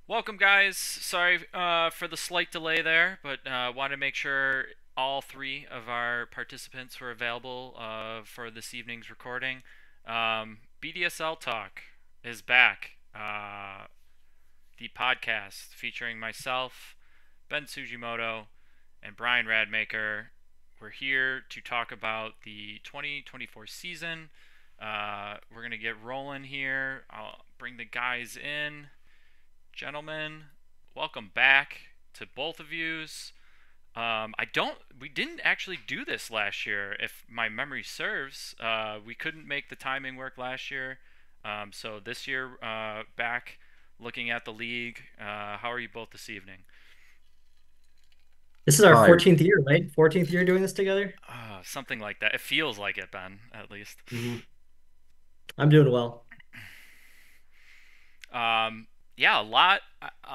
Welcome, guys. Sorry for the slight delay there, but wanted to make sure all three of our participants were available for this evening's recording. BDSL Talk is back. The podcast featuring myself, Ben Tsujimoto, and Brian Rademaker. We're here to talk about the 2024 season. We're going to get rolling here. I'll bring the guys in. Gentlemen, welcome back to both of yous. We didn't actually do this last year, if my memory serves. We couldn't make the timing work last year. So this year, back looking at the league. How are you both this evening? This is our Hi. 14th year, right? 14th year doing this together. Something like that. It feels like it, Ben, at least. hmm I'm doing well. Yeah, a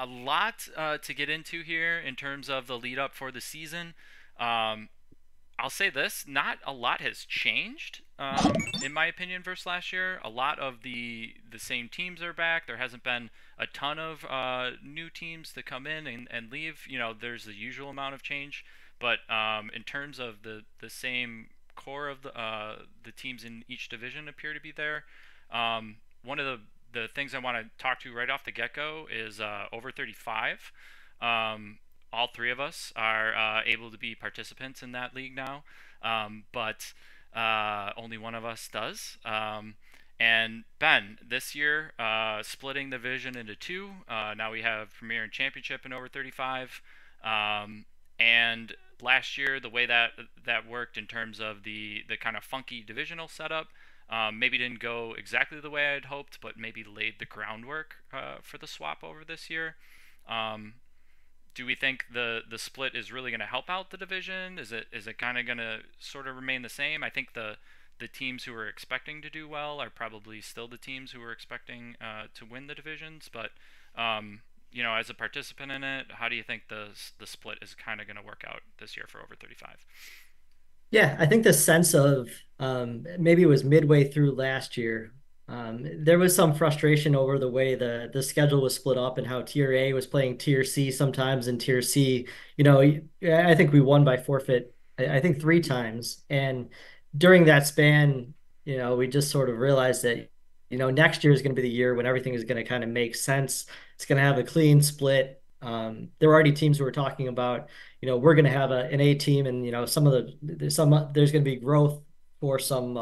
lot to get into here in terms of the lead up for the season. Um, I'll say this: not a lot has changed, in my opinion, versus last year. A lot of the same teams are back. There hasn't been a ton of new teams to come in and leave. There's the usual amount of change, but in terms of the same core of the teams in each division appear to be there. One of the things I want to talk to right off the get go is over 35. All three of us are able to be participants in that league now, but only one of us does. And Ben, this year, splitting the division into two. Now we have Premier and Championship in over 35. And last year, the way that worked in terms of the kind of funky divisional setup, maybe didn't go exactly the way I'd hoped, but maybe laid the groundwork for the swap over this year. Um, do we think the split is really going to help out the division? Is it kind of going to sort of remain the same? I think the teams who are expecting to do well are probably still the teams who are expecting to win the divisions. But as a participant in it, how do you think the split is kind of going to work out this year for over 35? Yeah, I think the sense of maybe it was midway through last year. There was some frustration over the way the schedule was split up and how Tier A was playing Tier C sometimes, and Tier C, I think we won by forfeit. I think three times, and during that span, we just sort of realized that next year is going to be the year when everything is going to kind of make sense. It's going to have a clean split. There were already teams who were talking about we're going to have an A team, and there's going to be growth for some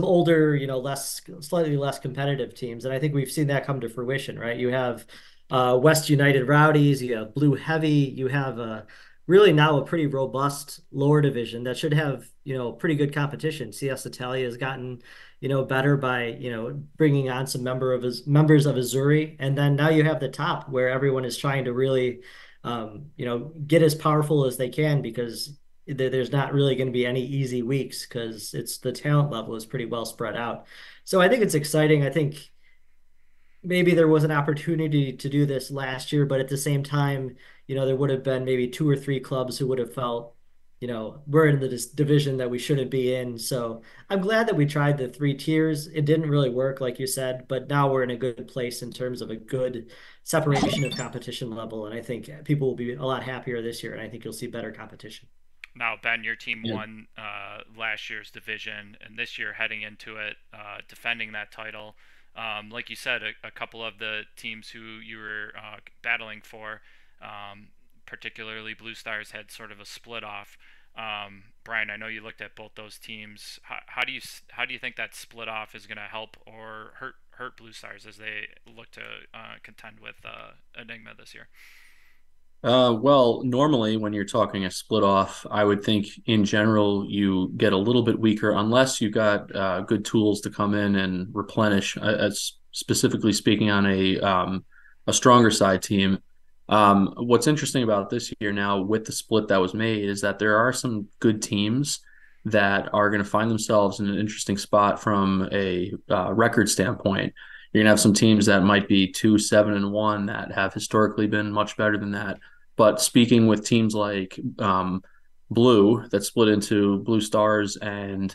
older, less slightly less competitive teams, and I think we've seen that come to fruition, right? You have West United Rowdies, you have Blue Heavy, you have really now a pretty robust lower division that should have pretty good competition. CS Italia has gotten better by bringing on some members of Azuri, and then now you have the top where everyone is trying to really get as powerful as they can, because there's not really going to be any easy weeks because it's the talent level is pretty well spread out. So I think it's exciting. I think maybe there was an opportunity to do this last year, but at the same time, there would have been maybe two or three clubs who would have felt, we're in the division that we shouldn't be in. So I'm glad that we tried the three tiers. It didn't really work, like you said, but now we're in a good place in terms of a good separation of competition level. And I think people will be a lot happier this year, and I think you'll see better competition. Now, Ben, your team Yeah. won last year's division, and this year heading into it, defending that title. Like you said, a couple of the teams who you were battling for, um, particularly Blue Stars, had sort of a split off. Brian, I know you looked at both those teams. How do you think that split off is going to help or hurt Blue Stars as they look to contend with Enigma this year? Well, normally when you're talking a split off, I would think in general you get a little bit weaker unless you got good tools to come in and replenish. Specifically speaking on a stronger side team. What's interesting about this year now with the split that was made is that there are some good teams that are going to find themselves in an interesting spot from a record standpoint. You're gonna have some teams that might be 2-7-1 that have historically been much better than that. But speaking with teams like Blue that split into Blue Stars and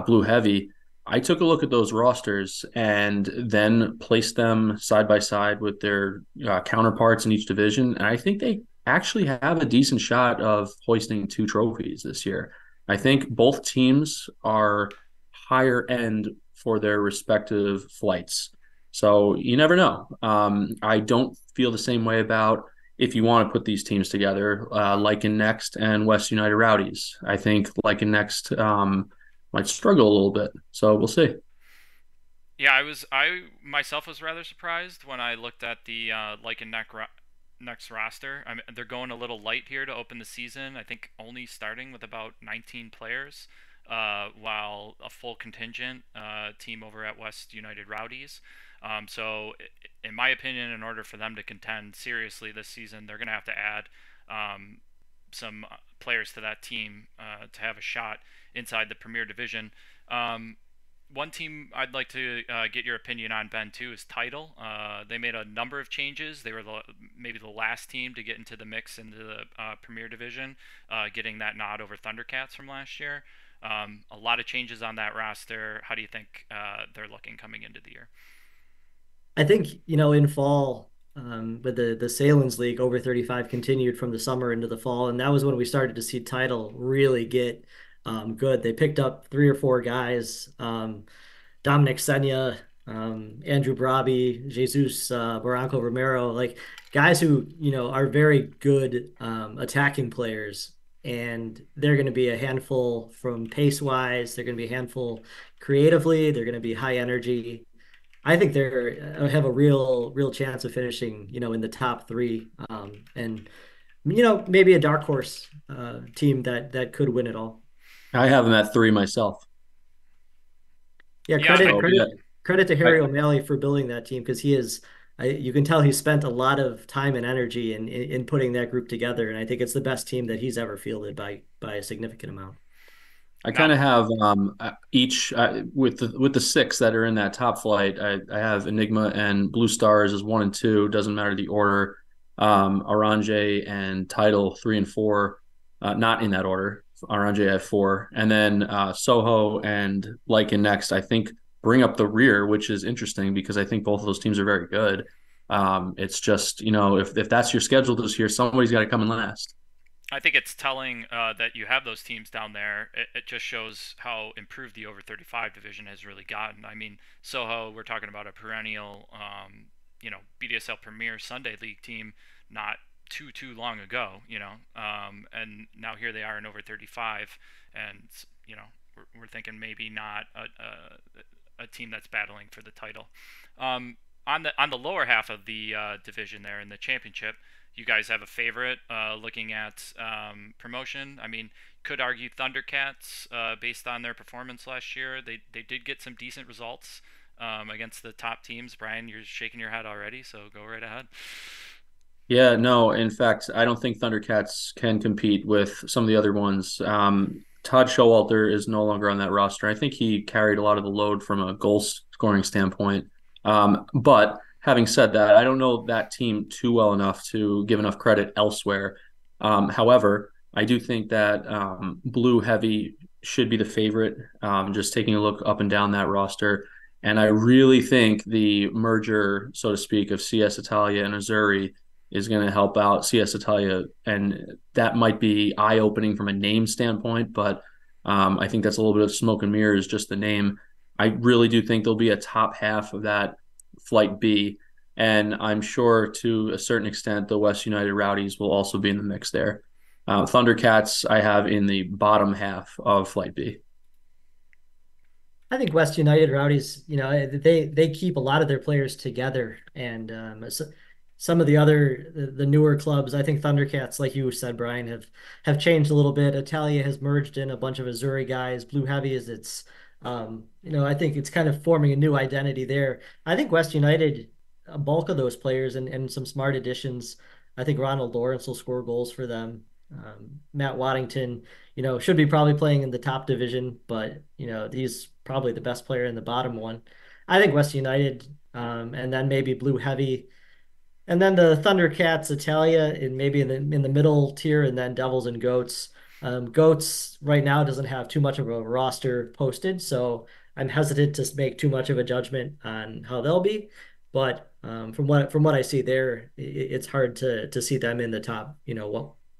Blue Heavy, I took a look at those rosters and then placed them side by side with their counterparts in each division. And I think they actually have a decent shot of hoisting two trophies this year. I think both teams are higher end for their respective flights. So you never know. I don't feel the same way about if you want to put these teams together, Lycan Next and West United Rowdies. I think Lycan Next might struggle a little bit. So we'll see. Yeah, I myself was rather surprised when I looked at the Lycan next roster. I mean, they're going a little light here to open the season. I think only starting with about 19 players, while a full contingent team over at West United Rowdies. So, in my opinion, in order for them to contend seriously this season, they're going to have to add um, some players to that team to have a shot inside the Premier Division. One team I'd like to get your opinion on, Ben, too, is Title. They made a number of changes. They were maybe the last team to get into the mix into the Premier Division, getting that nod over Thundercats from last year. A lot of changes on that roster. How do you think they're looking coming into the year? I think, in fall, with the Salins League, over 35 continued from the summer into the fall, and that was when we started to see Title really get good. They picked up three or four guys, Dominic Senya, Andrew Brabi, Jesus Barranco Romero, like guys who, are very good attacking players. And they're going to be a handful from pace wise. They're going to be a handful creatively. They're going to be high energy. I think they're have a real chance of finishing, in the top three, and maybe a dark horse team that could win it all. I have them at three myself. Yeah, Yeah, credit So yeah, credit credit to I, Harry O'Malley for building that team because you can tell he spent a lot of time and energy in putting that group together, and I think it's the best team that he's ever fielded by a significant amount. I now kind of have each with the six that are in that top flight. I have Enigma and Blue Stars as one and two. Doesn't matter the order. Aranje and Title three and four, not in that order. Aranje at four, and then Soho and Lycan next. I think bring up the rear, which is interesting because I think both of those teams are very good. It's just if that's your schedule this year, somebody's got to come in last. I think it's telling that you have those teams down there. It just shows how improved the over 35 division has really gotten. I mean, Soho, we're talking about a perennial, BDSL Premier Sunday League team not too long ago, and now here they are in over 35, and we're thinking maybe not a team that's battling for the title. On the lower half of the division there in the championship, you guys have a favorite looking at promotion? I mean, could argue Thundercats based on their performance last year. They did get some decent results against the top teams. Brian, you're shaking your head already, so go right ahead. Yeah, no, in fact, I don't think Thundercats can compete with some of the other ones. Todd Showalter is no longer on that roster. I think he carried a lot of the load from a goal scoring standpoint. But having said that, I don't know that team too well enough to give enough credit elsewhere. However, I do think that Blue Heavy should be the favorite, just taking a look up and down that roster. And I really think the merger, so to speak, of CS Italia and Azzurri is going to help out CS Italia, and that might be eye-opening from a name standpoint, but I think that's a little bit of smoke and mirrors, just the name. I really do think there'll be a top half of that Flight B, and I'm sure to a certain extent the West United Rowdies will also be in the mix there. Thundercats I have in the bottom half of Flight B. I think West United Rowdies, they keep a lot of their players together, and some of the newer clubs, I think Thundercats, like you said, Brian, have changed a little bit. Italia has merged in a bunch of Azzurri guys. Blue Heavy is I think it's kind of forming a new identity there. I think West United, a bulk of those players and some smart additions. I think Ronald Lawrence will score goals for them. Matt Waddington, should be probably playing in the top division, but he's probably the best player in the bottom one. I think West United, and then maybe Blue Heavy, and then the Thundercats, Italia, and maybe in the middle tier, and then Devils and Goats. Goats right now doesn't have too much of a roster posted, so I'm hesitant to make too much of a judgment on how they'll be. But from what I see there, it's hard to see them in the top,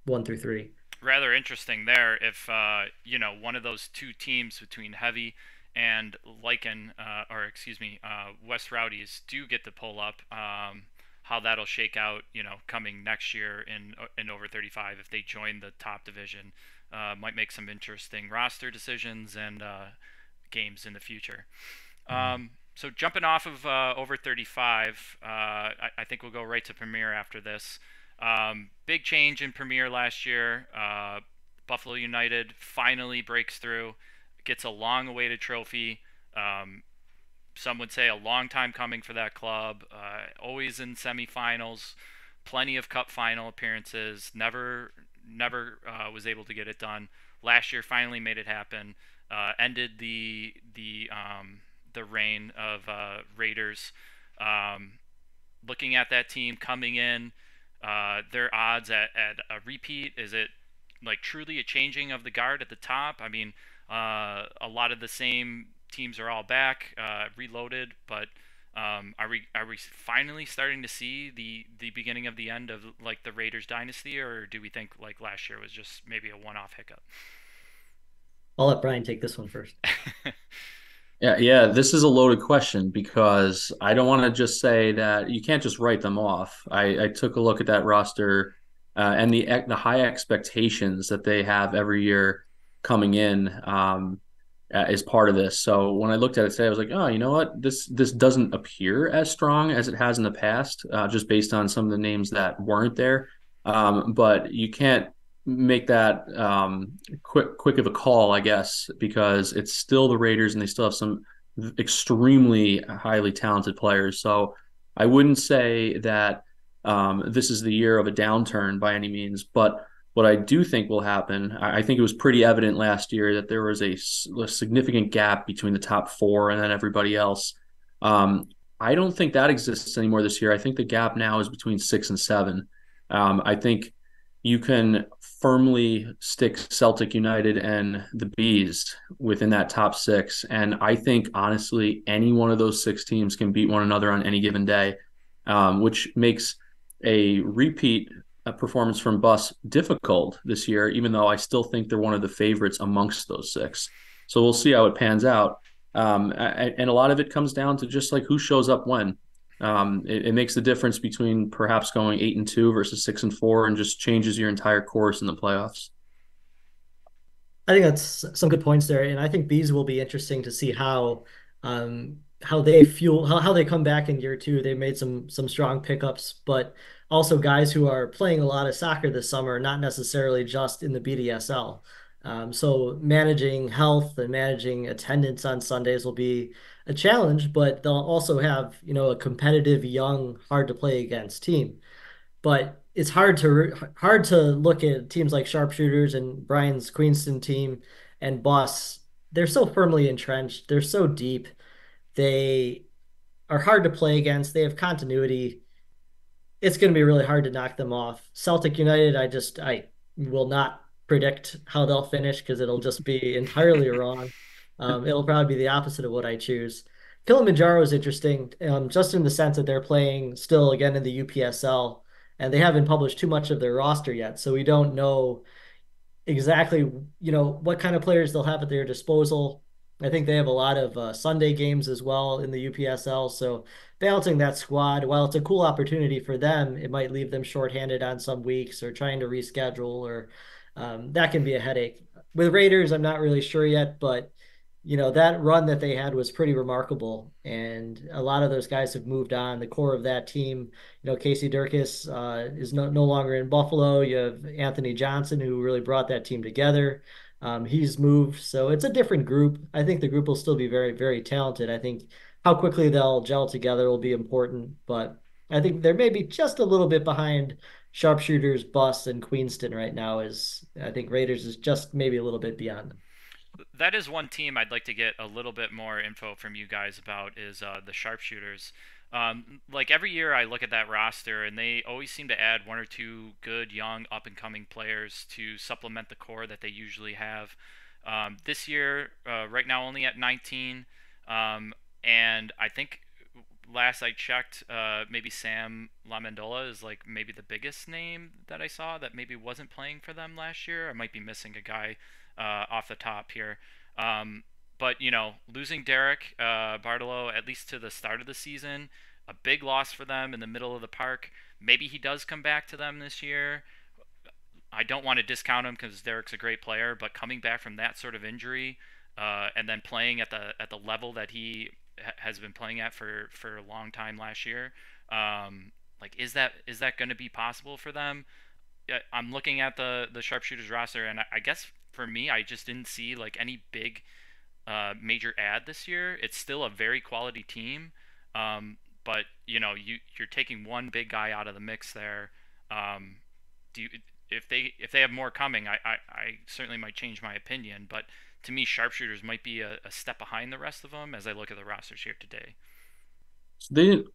one through three. Rather interesting there. If one of those two teams between Heavy and Lycan, or excuse me, West Rowdies do get to pull up, how that'll shake out, coming next year in over 35 if they join the top division, might make some interesting roster decisions and games in the future. So jumping off of over 35, I think we'll go right to Premier after this. Big change in Premier last year. Buffalo United finally breaks through, gets a long-awaited trophy. Some would say a long time coming for that club. Always in semifinals, plenty of cup final appearances. Never was able to get it done. Last year finally made it happen. Ended the reign of Raiders. Um, Looking at that team coming in, their odds at a repeat, is it like truly a changing of the guard at the top? I mean, a lot of the same teams are all back, reloaded, but are we finally starting to see the beginning of the end of like the Raiders dynasty, or do we think like last year was just maybe a one-off hiccup? I'll let Brian take this one first. Yeah, yeah, this is a loaded question because I don't want to just say that you can't just write them off. I took a look at that roster and the high expectations that they have every year coming in is part of this. So when I looked at it today, I was like, oh, you know what? This doesn't appear as strong as it has in the past, just based on some of the names that weren't there. But you can't make that quick of a call, I guess, because it's still the Raiders and they still have some extremely highly talented players. So I wouldn't say that this is the year of a downturn by any means, but what I do think will happen, I think it was pretty evident last year that there was a significant gap between the top four and then everybody else. Um, I don't think that exists anymore this year. I think the gap now is between 6 and 7. I think you can firmly stick Celtic United and the Bees within that top six. And I think, honestly, any one of those six teams can beat one another on any given day, which makes a repeat performance from Bus difficult this year, even though I still think they're one of the favorites amongst those six. So we'll see how it pans out. And a lot of it comes down to just like who shows up when. It makes the difference between perhaps going 8-2 versus 6-4 and just changes your entire course in the playoffs. I think that's some good points there, and I think bees will be interesting to see how they fuel how they come back in year two. They made some strong pickups, but also guys who are playing a lot of soccer this summer, not necessarily just in the BDSL. So managing health and managing attendance on Sundays will be a challenge, but they'll also have, a competitive, young, hard to play against team. But it's hard to look at teams like Sharpshooters and Brian's Queenston team and Boss. They're so firmly entrenched. They're so deep. They are hard to play against. They have continuity. It's going to be really hard to knock them off. Celtic United, I will not predict how they'll finish because it'll just be entirely wrong. It'll probably be the opposite of what I choose. Kilimanjaro is interesting, just in the sense that they're playing still again in the UPSL, and they haven't published too much of their roster yet, so we don't know exactly, what kind of players they'll have at their disposal. I think they have a lot of Sunday games as well in the UPSL. So balancing that squad, while it's a cool opportunity for them, it might leave them shorthanded on some weeks or trying to reschedule, or that can be a headache. With Raiders, I'm not really sure yet, but that run that they had was pretty remarkable. And a lot of those guys have moved on. The core of that team, Casey Durkis is no longer in Buffalo. You have Anthony Johnson, who really brought that team together. He's moved. So it's a different group. I think the group will still be very, very talented. I think how quickly they'll gel together will be important. But I think they're maybe just a little bit behind Sharpshooters, Bus, and Queenston right now. Is I think Raiders is just maybe a little bit beyond them. That is one team I'd like to get a little bit more info from you guys about is the Sharpshooters. Like every year, I look at that roster, and they always seem to add one or two good, young, up and coming players to supplement the core that they usually have. This year, right now, only at 19. Um, and I think last I checked, maybe Sam Lamendola is like maybe the biggest name that I saw that maybe wasn't playing for them last year. I might be missing a guy off the top here. Um, but losing Derek Bartolo at least to the start of the season, a big loss for them in the middle of the park. Maybe he does come back to them this year. I don't want to discount him because Derek's a great player, but coming back from that sort of injury, and then playing at the level that he has been playing at for a long time last year, like is that going to be possible for them? I'm looking at the sharpshooters roster, and I guess for me, I just didn't see like any big major ad this year. It's still a very quality team, but you're taking one big guy out of the mix there. Um, do you, if they have more coming, I certainly might change my opinion. But to me, sharpshooters might be a step behind the rest of them as I look at the rosters here today.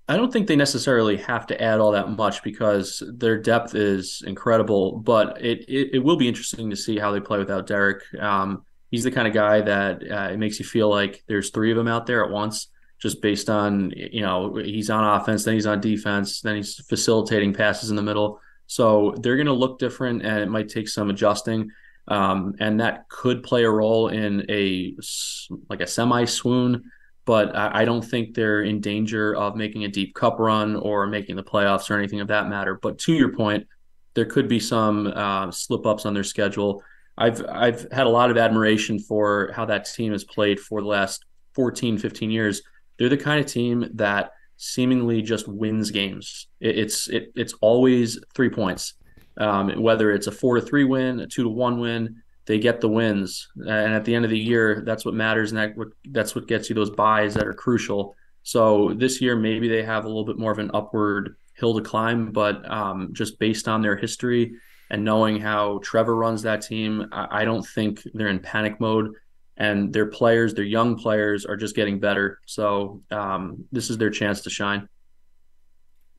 I don't think they necessarily have to add all that much because their depth is incredible. But it will be interesting to see how they play without Derek. He's the kind of guy that it makes you feel like there's three of them out there at once, just based on he's on offense, then he's on defense, then he's facilitating passes in the middle. So they're going to look different, and it might take some adjusting. And that could play a role in a semi swoon, but I don't think they're in danger of making a deep cup run or making the playoffs or anything of that matter. But to your point, there could be some slip ups on their schedule. I've had a lot of admiration for how that team has played for the last 14, 15 years. They're the kind of team that seemingly just wins games. It's always 3 points. Whether it's a 4-3 win, a 2-1 win, they get the wins. And at the end of the year, that's what matters, and that's what gets you those buys that are crucial. So this year, maybe they have a little bit more of an upward hill to climb, but just based on their history and knowing how Trevor runs that team, I don't think they're in panic mode. And their young players, are just getting better. So this is their chance to shine.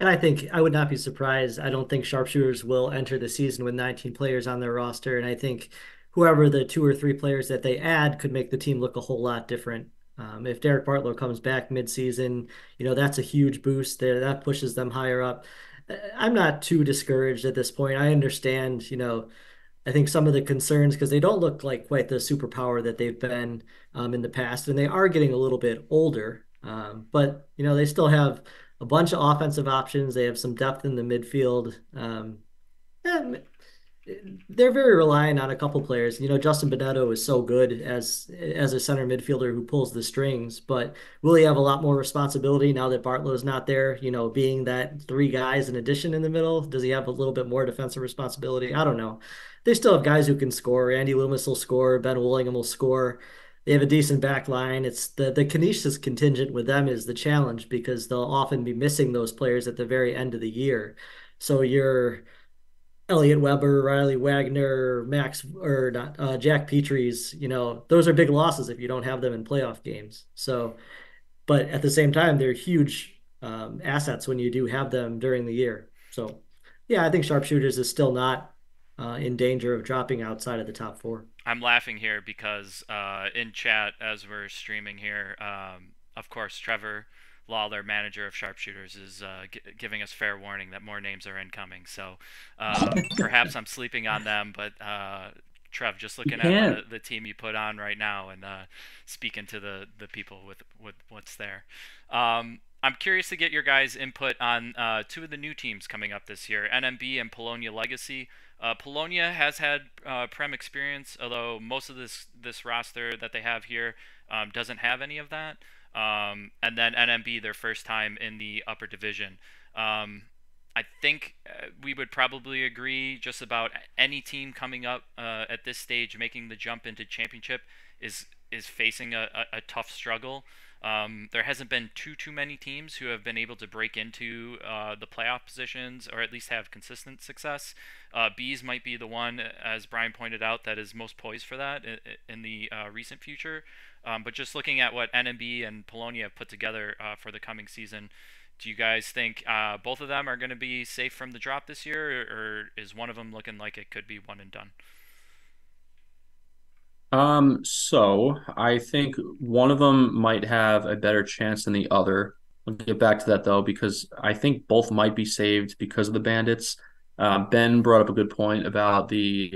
And I think I would not be surprised. I don't think sharpshooters will enter the season with 19 players on their roster. And I think whoever the two or three players that they add could make the team look a whole lot different. If Derek Bartlow comes back midseason, that's a huge boost there. That pushes them higher up. I'm not too discouraged at this point. I understand, I think some of the concerns because they don't look like quite the superpower that they've been in the past, and they are getting a little bit older. But they still have a bunch of offensive options. They have some depth in the midfield. Yeah, they're very reliant on a couple players. Justin Bonetto is so good as a center midfielder who pulls the strings, but will he have a lot more responsibility now that Bartlow's not there? Being that three guys in addition in the middle, does he have a little bit more defensive responsibility? I don't know. They still have guys who can score. Andy Loomis will score. Ben Willingham will score. They have a decent back line. It's the Canisius contingent with them is the challenge because they'll often be missing those players at the very end of the year. So you're Elliot Weber, Riley Wagner, Max or not Jack Petrie's, those are big losses if you don't have them in playoff games. So, but at the same time, they're huge assets when you do have them during the year. So, yeah, I think sharpshooters is still not in danger of dropping outside of the top four. I'm laughing here because in chat as we're streaming here, of course, Trevor Lawler, manager of Sharpshooters, is giving us fair warning that more names are incoming. So perhaps I'm sleeping on them, but Trev, just You looking at can't. the team you put on right now and speaking to the people with what's there. I'm curious to get your guys' input on two of the new teams coming up this year, NMB and Polonia Legacy. Polonia has had Prem experience, although most of this roster that they have here doesn't have any of that. And then NMB, their first time in the upper division. I think we would probably agree just about any team coming up at this stage, making the jump into championship is facing a tough struggle. There hasn't been too many teams who have been able to break into the playoff positions or at least have consistent success. Bees might be the one, as Brian pointed out, that is most poised for that in the recent future. But just looking at what NMB and Polonia have put together for the coming season, do you guys think both of them are going to be safe from the drop this year, or is one of them looking like it could be one and done? So I think one of them might have a better chance than the other. I'll get back to that though, because I think both might be saved because of the Bandits. Ben brought up a good point about the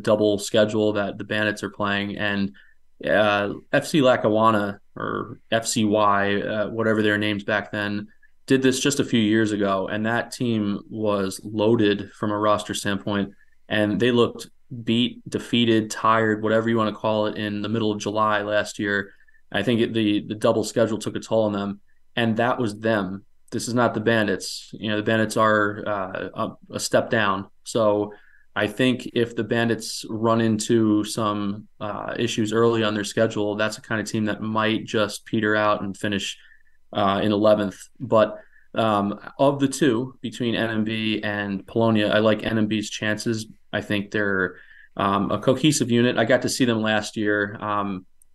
double schedule that the Bandits are playing, and FC Lackawanna or FCY, whatever their names back then, did this just a few years ago, and that team was loaded from a roster standpoint, and they looked beat, defeated, tired, whatever you want to call it, in the middle of July last year. I think the double schedule took a toll on them, and that was them. This is not the Bandits. The Bandits are a step down. So I think if the Bandits run into some issues early on their schedule, that's the kind of team that might just peter out and finish in 11th. But of the two, between NMB and Polonia, I like NMB's chances. I think they're a cohesive unit. I got to see them last year.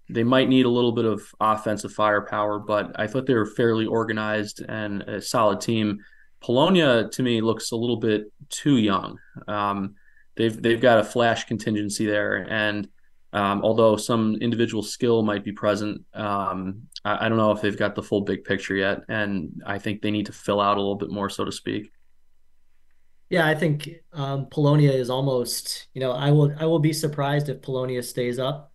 They might need a little bit of offensive firepower, but I thought they were fairly organized and a solid team. Polonia, to me, looks a little bit too young. They've got a flash contingency there, and although some individual skill might be present, I don't know if they've got the full big picture yet, and I think they need to fill out a little bit more, so to speak. Yeah, I think Polonia is almost, I will be surprised if Polonia stays up.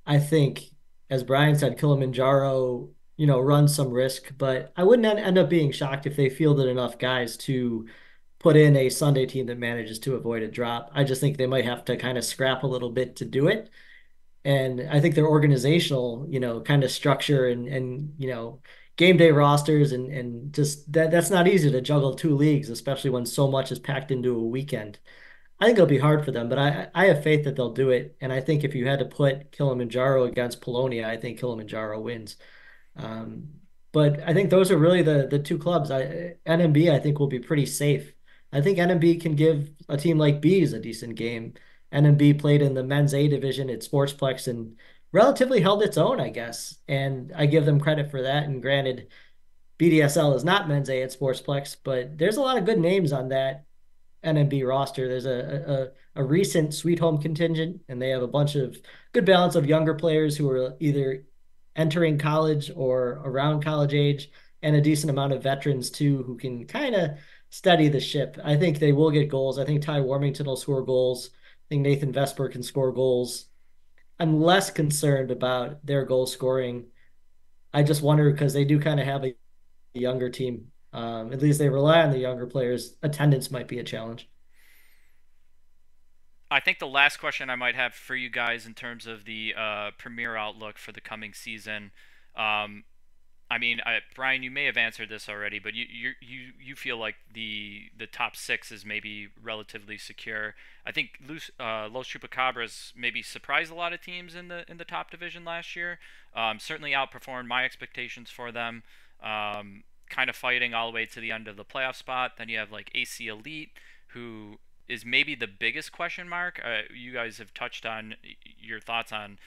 I think, as Brian said, Kilimanjaro, runs some risk, but I wouldn't end up being shocked if they fielded enough guys to put in a Sunday team that manages to avoid a drop. I just think they might have to kind of scrap a little bit to do it. And I think their organizational, kind of structure and game day rosters and just that's not easy to juggle two leagues, especially when so much is packed into a weekend. I think it'll be hard for them, but I have faith that they'll do it. And I think if you had to put Kilimanjaro against Polonia, I think Kilimanjaro wins. Um, but I think those are really the two clubs. NMB I think will be pretty safe. I think NMB can give a team like Bees a decent game. NMB played in the men's A division at Sportsplex and relatively held its own, I guess. And I give them credit for that. And granted, BDSL is not men's A at Sportsplex, but there's a lot of good names on that NMB roster. There's a recent Sweet Home contingent, and they have a bunch of good balance of younger players who are either entering college or around college age, and a decent amount of veterans too who can kind of steady the ship. I think they will get goals. I think Ty Warmington will score goals. I think Nathan Vesper can score goals. I'm less concerned about their goal scoring. I just wonder because they do kind of have a younger team. At least they rely on the younger players. Attendance might be a challenge. I think the last question I might have for you guys in terms of the premier outlook for the coming season. Um, I mean, Brian, you may have answered this already, but you feel like the top six is maybe relatively secure. I think Los Chupacabras maybe surprised a lot of teams in the top division last year. Certainly outperformed my expectations for them. Kind of fighting all the way to the end of the playoff spot. Then you have like AC Elite, who is maybe the biggest question mark. You guys have touched on your thoughts on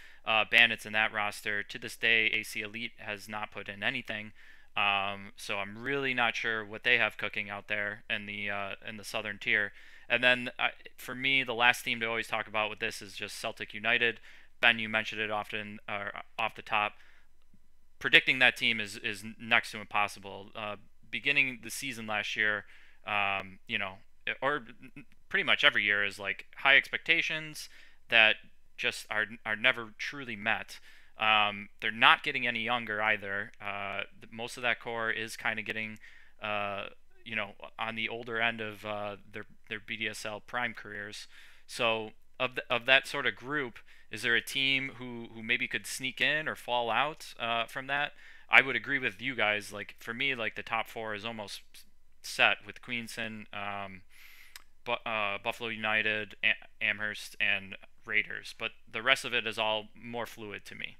Bandits in that roster. To this day, AC Elite has not put in anything, so I'm really not sure what they have cooking out there in the Southern Tier. And then for me, the last team to always talk about with this is just Celtic United. Ben, you mentioned it often off the top. Predicting that team is next to impossible. Beginning the season last year, or pretty much every year is like high expectations that just are never truly met. They're not getting any younger either. Most of that core is kind of getting, on the older end of their BDSL prime careers. So of that sort of group, is there a team who maybe could sneak in or fall out from that? I would agree with you guys. Like for me, like the top four is almost set with Queenson, Buffalo United, Amherst, and Raiders. But the rest of it is all more fluid to me.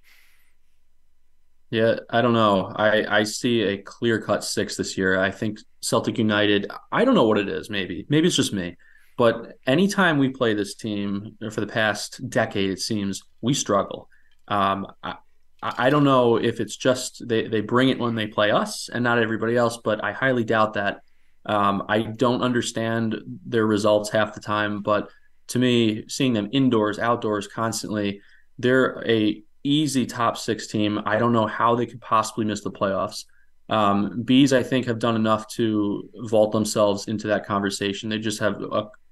Yeah, I don't know. I see a clear-cut six this year. I think Celtic United, I don't know what it is, maybe it's just me. But anytime we play this team for the past decade, it seems we struggle. Um, I, I don't know if it's just they bring it when they play us and not everybody else, but I highly doubt that. I don't understand their results half the time, but to me, seeing them indoors, outdoors constantly, they're a easy top six team. I don't know how they could possibly miss the playoffs. Bees, I think, have done enough to vault themselves into that conversation. They just have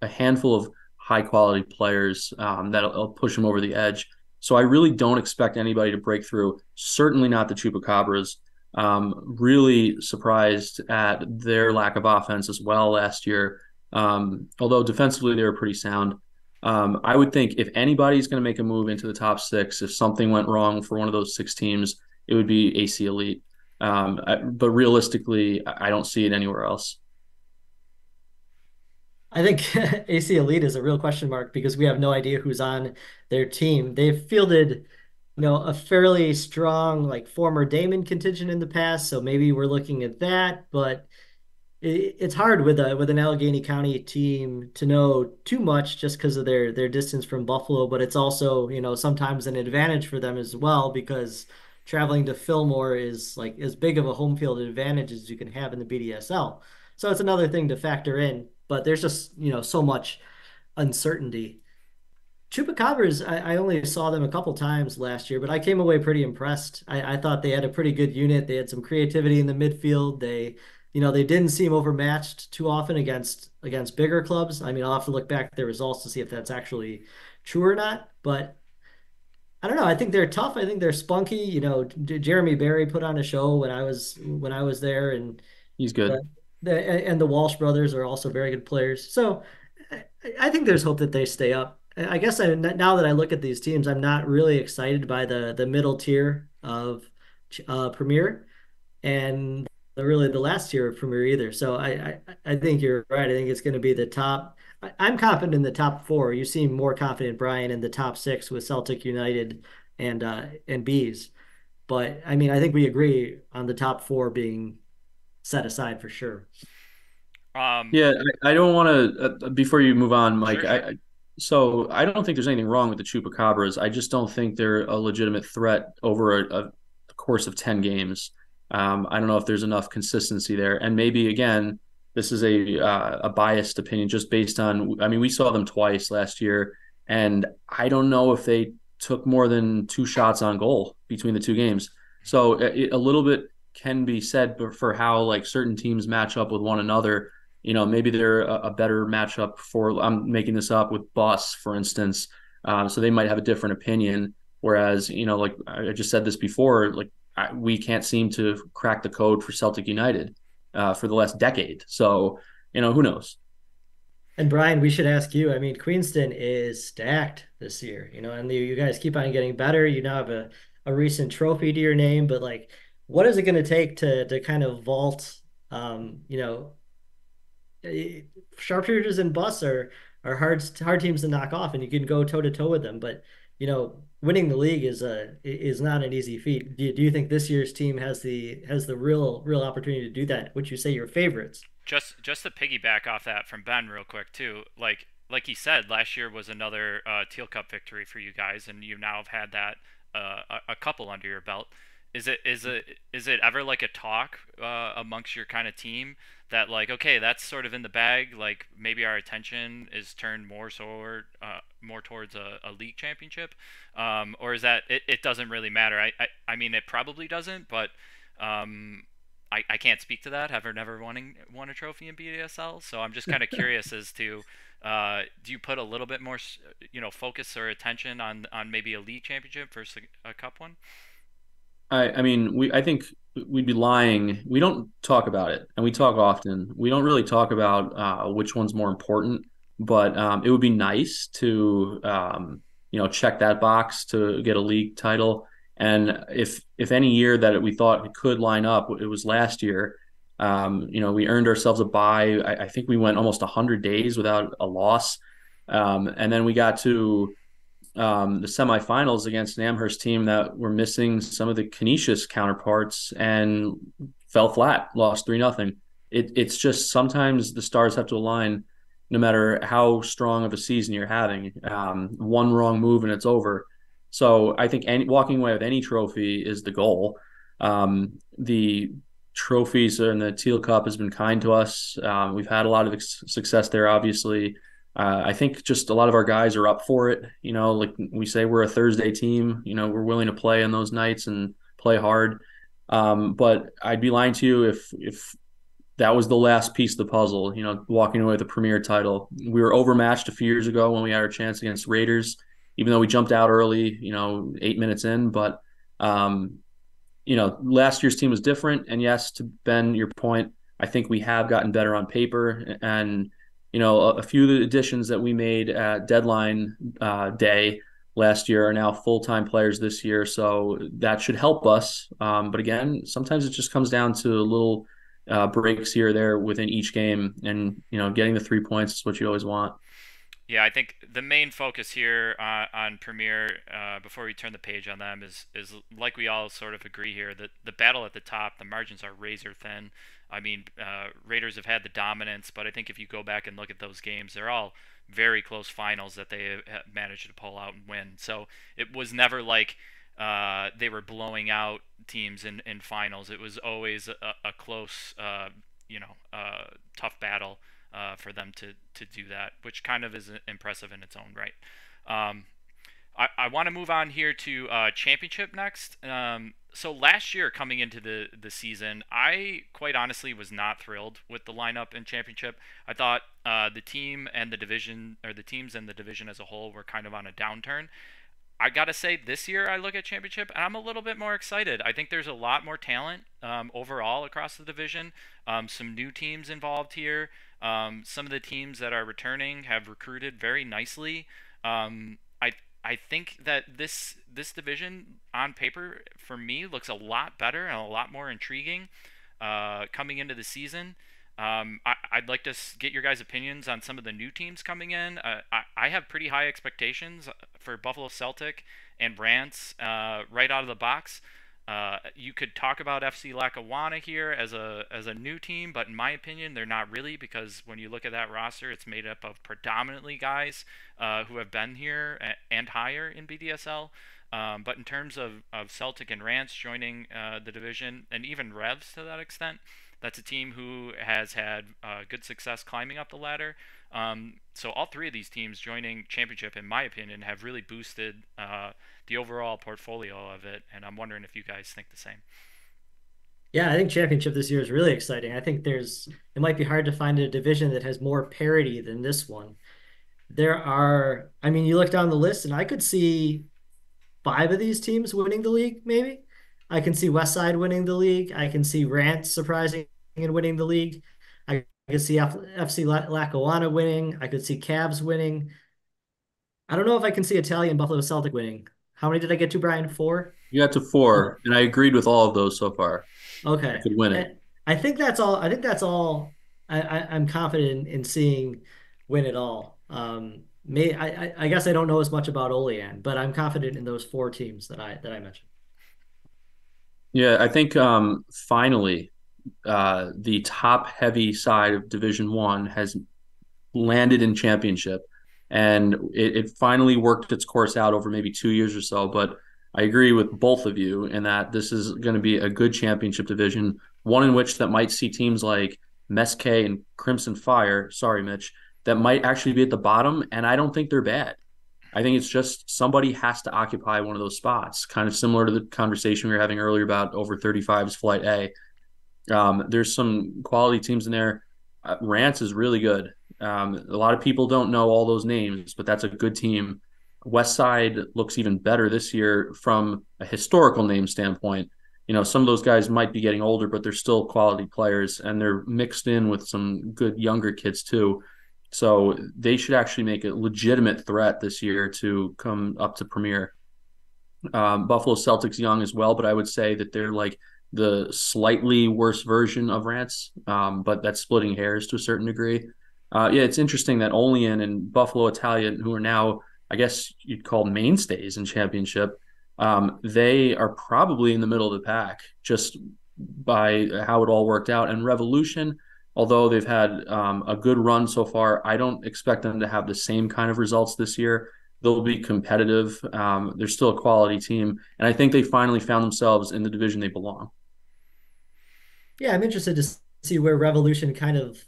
a handful of high quality players that'll push them over the edge. So I really don't expect anybody to break through. Certainly not the Chupacabras. Really surprised at their lack of offense as well last year. Although defensively they were pretty sound. I would think if anybody's going to make a move into the top six, if something went wrong for one of those six teams, it would be AC Elite. But realistically, I don't see it anywhere else. I think AC Elite is a real question mark because we have no idea who's on their team. They've fielded, a fairly strong like former Damon contingent in the past, so maybe we're looking at that, but it's hard with an Allegheny County team to know too much just because of their distance from Buffalo, but it's also, sometimes an advantage for them as well because traveling to Fillmore is like as big of a home field advantage as you can have in the BDSL. So it's another thing to factor in, but there's just, so much uncertainty. Chupacabras, I only saw them a couple times last year, but I came away pretty impressed. I thought they had a pretty good unit. They had some creativity in the midfield. They didn't seem overmatched too often against bigger clubs. I mean, I'll have to look back at their results to see if that's actually true or not. But I don't know. I think they're tough. I think they're spunky. Jeremy Berry put on a show when I was there, and He's the, good. the Walsh brothers are also very good players. So I think there's hope that they stay up. I guess now that I look at these teams, I'm not really excited by the middle tier of Premier and the last tier of Premier either. So I think you're right. I think it's going to be the top. I'm confident in the top four. You seem more confident, Brian, in the top six with Celtic United and Bees. But I mean, I think we agree on the top four being set aside for sure. Um, Yeah, I don't want to. Before you move on, Mike, sure, sure. so I don't think there's anything wrong with the Chupacabras. I just don't think they're a legitimate threat over a course of 10 games. I don't know if there's enough consistency there, and maybe again, this is a biased opinion just based on. I mean, we saw them twice last year, and I don't know if they took more than two shots on goal between the two games. So a little bit can be said for how like certain teams match up with one another. Maybe they're a better matchup for, I'm making this up, with Bus, for instance. So they might have a different opinion. Whereas, like I just said this before, like we can't seem to crack the code for Celtic United for the last decade. So, who knows? And Brian, we should ask you. I mean, Queenston is stacked this year, and you guys keep on getting better. You now have a recent trophy to your name, but like, what is it going to take to kind of vault, um, you know, sharpshooters and bus are hard teams to knock off, and you can go toe to toe with them. But winning the league is not an easy feat. Do you think this year's team has the real opportunity to do that? Would you say your favorites? Just to piggyback off that from Ben real quick too, like he said, last year was another Teal Cup victory for you guys, and you now have had that a couple under your belt. Is it ever like a talk amongst your kind of team that like, okay, that's sort of in the bag, like maybe our attention is turned more towards a league championship, or is that it doesn't really matter? I mean it probably doesn't, but I can't speak to that. Ever never won a trophy in BDSL, so I'm just kind of curious as to do you put a little bit more focus or attention on maybe a league championship versus a cup one? I mean, I think we'd be lying. We don't talk about it, and we talk often. We don't really talk about which one's more important, but it would be nice to check that box to get a league title. And if any year that we thought it could line up, it was last year. We earned ourselves a bye. I think we went almost 100 days without a loss, and then we got to the semifinals against an Amherst team that were missing some of the Canisius counterparts and fell flat, lost 3-0. It's just sometimes the stars have to align no matter how strong of a season you're having. One wrong move and it's over. So I think walking away with any trophy is the goal. The trophies and the Teal Cup has been kind to us. We've had a lot of success there, obviously. I think just a lot of our guys are up for it. Like we say, we're a Thursday team. We're willing to play on those nights and play hard. But I'd be lying to you if that was the last piece of the puzzle. Walking away with the Premier title. We were overmatched a few years ago when we had our chance against Raiders, even though we jumped out early. 8 minutes in, but um, last year's team was different. And yes, to Ben, your point, I think we have gotten better on paper. And, a few of the additions that we made at deadline day last year are now full-time players this year. So that should help us. But again, sometimes it just comes down to little breaks here or there within each game. And, getting the 3 points is what you always want. Yeah, I think the main focus here on Premier, before we turn the page on them, is like we all sort of agree here that the battle at the top, the margins are razor thin. I mean, Raiders have had the dominance, but I think if you go back and look at those games, they're all very close finals that they have managed to pull out and win. So it was never like they were blowing out teams in finals. It was always a close, tough battle for them to do that, which kind of is impressive in its own right. Um, I want to move on here to championship next. So last year, coming into the season, I quite honestly was not thrilled with the lineup in championship. I thought the team and the division, or the teams and the division as a whole, were kind of on a downturn. I gotta say, this year I look at championship and I'm a little bit more excited. I think there's a lot more talent overall across the division. Some new teams involved here. Some of the teams that are returning have recruited very nicely. I think that this division on paper for me looks a lot better and a lot more intriguing coming into the season. I'd like to get your guys' opinions on some of the new teams coming in. I have pretty high expectations for Buffalo Celtic and Rants right out of the box. You could talk about FC Lackawanna here as a new team, but in my opinion, they're not really, because when you look at that roster, it's made up of predominantly guys who have been here and higher in BDSL. But in terms of Celtic and Rants joining the division, and even Revs to that extent, that's a team who has had good success climbing up the ladder. So all three of these teams joining championship, in my opinion, have really boosted the overall portfolio of it, and I'm wondering if you guys think the same. Yeah, I think championship this year is really exciting. I think it might be hard to find a division that has more parity than this one. I mean, you look down the list and I could see five of these teams winning the league, maybe. I can see Westside winning the league. I can see Rants surprising and winning the league. I could see FC Lackawanna winning. I could see Cavs winning. I don't know if I can see Italian Buffalo Celtic winning. How many did I get to, Brian? Four? You got to Oh, four, and I agreed with all of those so far. I okay. could win it. And I think that's all. I think that's all I'm confident in seeing win it all. I guess I don't know as much about Olean, but I'm confident in those four teams that I mentioned. Yeah, I think finally the top heavy side of Division One has landed in championship, and it finally worked its course out over maybe 2 years or so. But I agree with both of you in that this is going to be a good championship division, one in which that might see teams like Mesquite and Crimson Fire. Sorry, Mitch, that might actually be at the bottom, and I don't think they're bad. I think it's just somebody has to occupy one of those spots, kind of similar to the conversation we were having earlier about over 35's Flight A. There's some quality teams in there. Rance is really good. A lot of people don't know all those names, but that's a good team. West Side looks even better this year from a historical name standpoint. Some of those guys might be getting older, but they're still quality players, and they're mixed in with some good younger kids too. So they should actually make a legitimate threat this year to come up to Premier. Buffalo Celtics young as well, but I would say that they're like the slightly worse version of Rants, but that's splitting hairs to a certain degree. Yeah, it's interesting that Olean and Buffalo Italian, who are now, I guess you'd call mainstays in championship, they are probably in the middle of the pack just by how it all worked out. And Revolution, although they've had a good run so far, I don't expect them to have the same kind of results this year. They'll be competitive. They're still a quality team, and I think they finally found themselves in the division they belong. Yeah, I'm interested to see where Revolution kind of,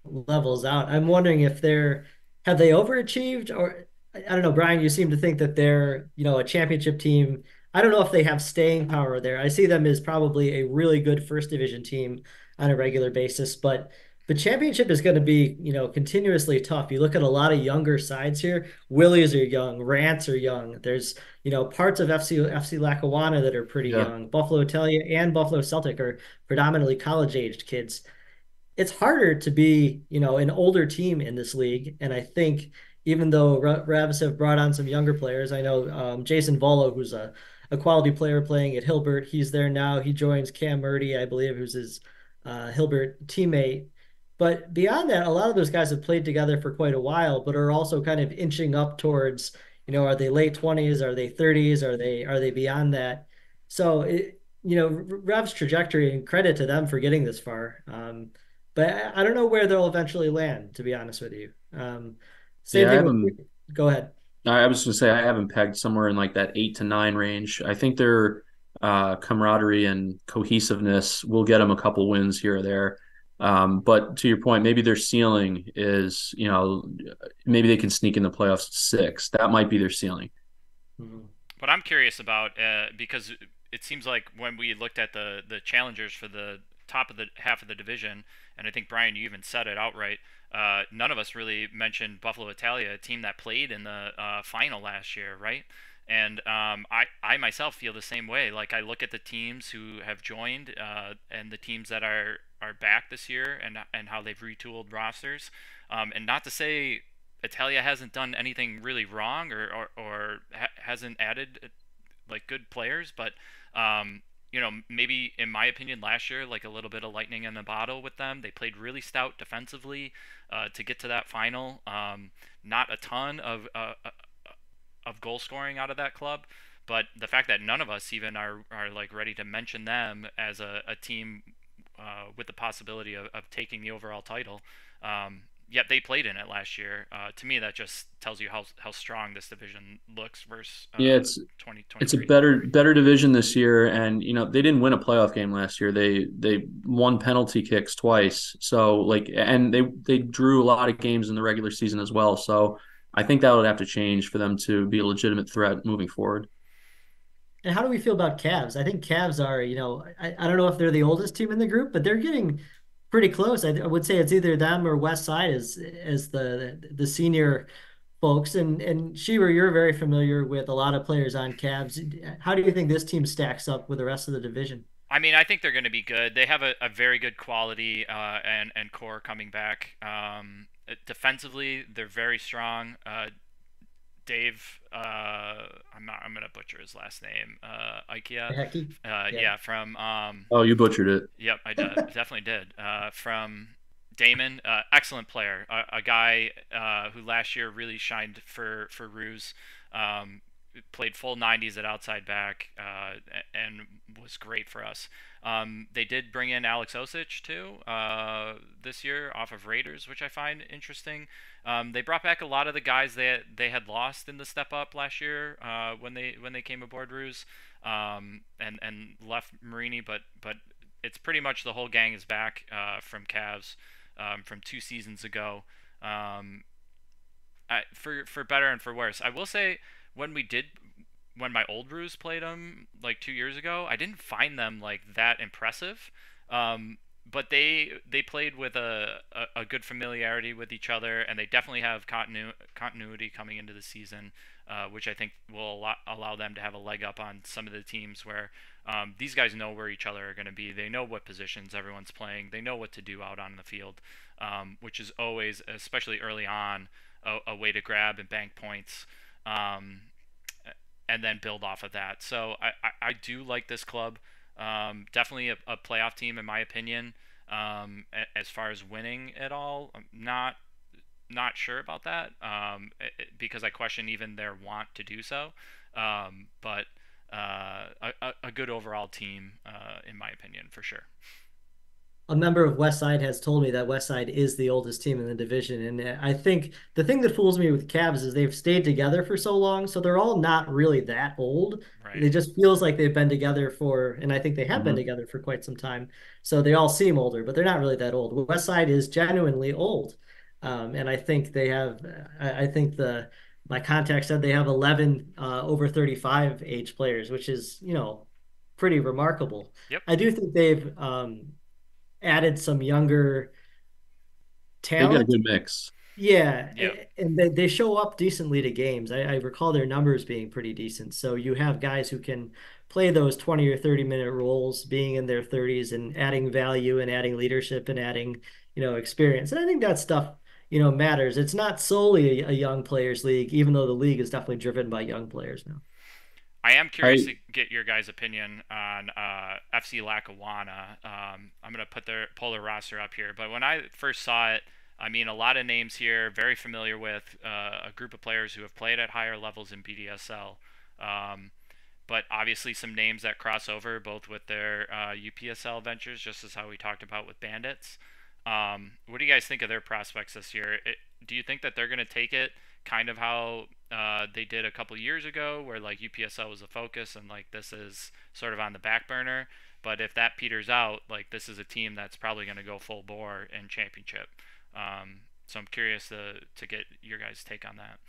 levels out. I'm wondering if they're have they overachieved? Or I don't know, Brian, you seem to think that they're, a championship team. I don't know if they have staying power there. I see them as probably a really good first division team on a regular basis, but the championship is going to be, continuously tough. You look at a lot of younger sides here. Willies are young, Rants are young. There's, parts of FC Lackawanna that are pretty Yeah. young. Buffalo Italia and Buffalo Celtic are predominantly college-aged kids. It's harder to be, an older team in this league. And I think even though Revs have brought on some younger players, I know Jason Volo, who's a quality player playing at Hilbert, he's there now. He joins Cam Murdy, I believe, who's his Hilbert teammate. But beyond that, a lot of those guys have played together for quite a while, but are also kind of inching up towards, are they late 20s? Are they 30s? Are they beyond that? So Rev's trajectory, and credit to them for getting this far. But I don't know where they'll eventually land, to be honest with you. Same Yeah, thing with, go ahead. I was going to say I have them pegged somewhere in like that 8 to 9 range. I think their camaraderie and cohesiveness will get them a couple wins here or there. But to your point, maybe their ceiling is, maybe they can sneak in the playoffs at 6. That might be their ceiling. Mhm. What I'm curious about, because it seems like when we looked at the challengers for the top of the half of the division, and I think Brian, you even said it outright. None of us really mentioned Buffalo Italia, a team that played in the final last year, right? And I myself feel the same way. Like I look at the teams who have joined and the teams that are back this year and how they've retooled rosters. And not to say Italia hasn't done anything really wrong or hasn't added like good players, but maybe in my opinion last year, like a little bit of lightning in the bottle with them. They played really stout defensively to get to that final. Not a ton of goal scoring out of that club, but the fact that none of us even are like ready to mention them as a team with the possibility of taking the overall title. Yet they played in it last year. To me, that just tells you how strong this division looks versus Yeah, it's a 2023. better division this year, and they didn't win a playoff game last year. They won penalty kicks twice. So like, and they drew a lot of games in the regular season as well. So I think that would have to change for them to be a legitimate threat moving forward. And how do we feel about Cavs? I think Cavs are, I don't know if they're the oldest team in the group, but they're getting pretty close. I would say it's either them or West Side as the senior folks. And Shearer, you're very familiar with a lot of players on Cavs. How do you think this team stacks up with the rest of the division? I mean, I think they're going to be good. They have a very good quality and core coming back. Defensively, they're very strong. Dave, I'm gonna butcher his last name. Ikea. Hecky? Yeah. Yeah, from Oh, you butchered it. Yep, I did. Definitely did. From Damon, excellent player, a guy who last year really shined for Ruse. Played full 90s at outside back and was great for us. They did bring in Alex Osich too this year off of Raiders, which I find interesting. They brought back a lot of the guys that they had lost in the step up last year when they came aboard Ruse and left Marini, but it's pretty much the whole gang is back from Cavs from 2 seasons ago. For better and for worse, I will say when my old Ruse played them like 2 years ago, I didn't find them like that impressive. But they played with a good familiarity with each other, and they definitely have continuity coming into the season, which I think will allow them to have a leg up on some of the teams where these guys know where each other are going to be. They know what positions everyone's playing. They know what to do out on the field, which is always, especially early on, a way to grab and bank points. And then build off of that. So I do like this club. Definitely a playoff team in my opinion. As far as winning it all, I'm not sure about that because I question even their want to do so. But a good overall team in my opinion for sure. A member of West Side has told me that West Side is the oldest team in the division. And I think the thing that fools me with Cavs is they've stayed together for so long. So they're all not really that old. Right. It just feels like they've been together and I think they have been Hmm. together for quite some time. So they all seem older, but they're not really that old. West Side is genuinely old. And I think they have, I think my contact said they have 11 over 35 age players, which is, pretty remarkable. Yep. I do think they've added some younger They've got a talent. good mix. Yeah, Yep. and they show up decently to games. I recall their numbers being pretty decent. So you have guys who can play those 20 or 30-minute roles, being in their 30s and adding value and adding leadership and adding, experience. And I think that stuff, matters. It's not solely a young players league, even though the league is definitely driven by young players now. I am curious I to get your guys' opinion on FC Lackawanna. I'm gonna pull their roster up here, but when I first saw it, I mean, a lot of names here, very familiar with a group of players who have played at higher levels in BDSL. Um, but obviously some names that cross over both with their UPSL ventures, just as how we talked about with Bandits. What do you guys think of their prospects this year? Do you think that they're going to take it kind of how they did a couple years ago, where like UPSL was a focus and like this is sort of on the back burner? But if that peters out, like this is a team that's probably going to go full bore in championship. So I'm curious to get your guys' take on that.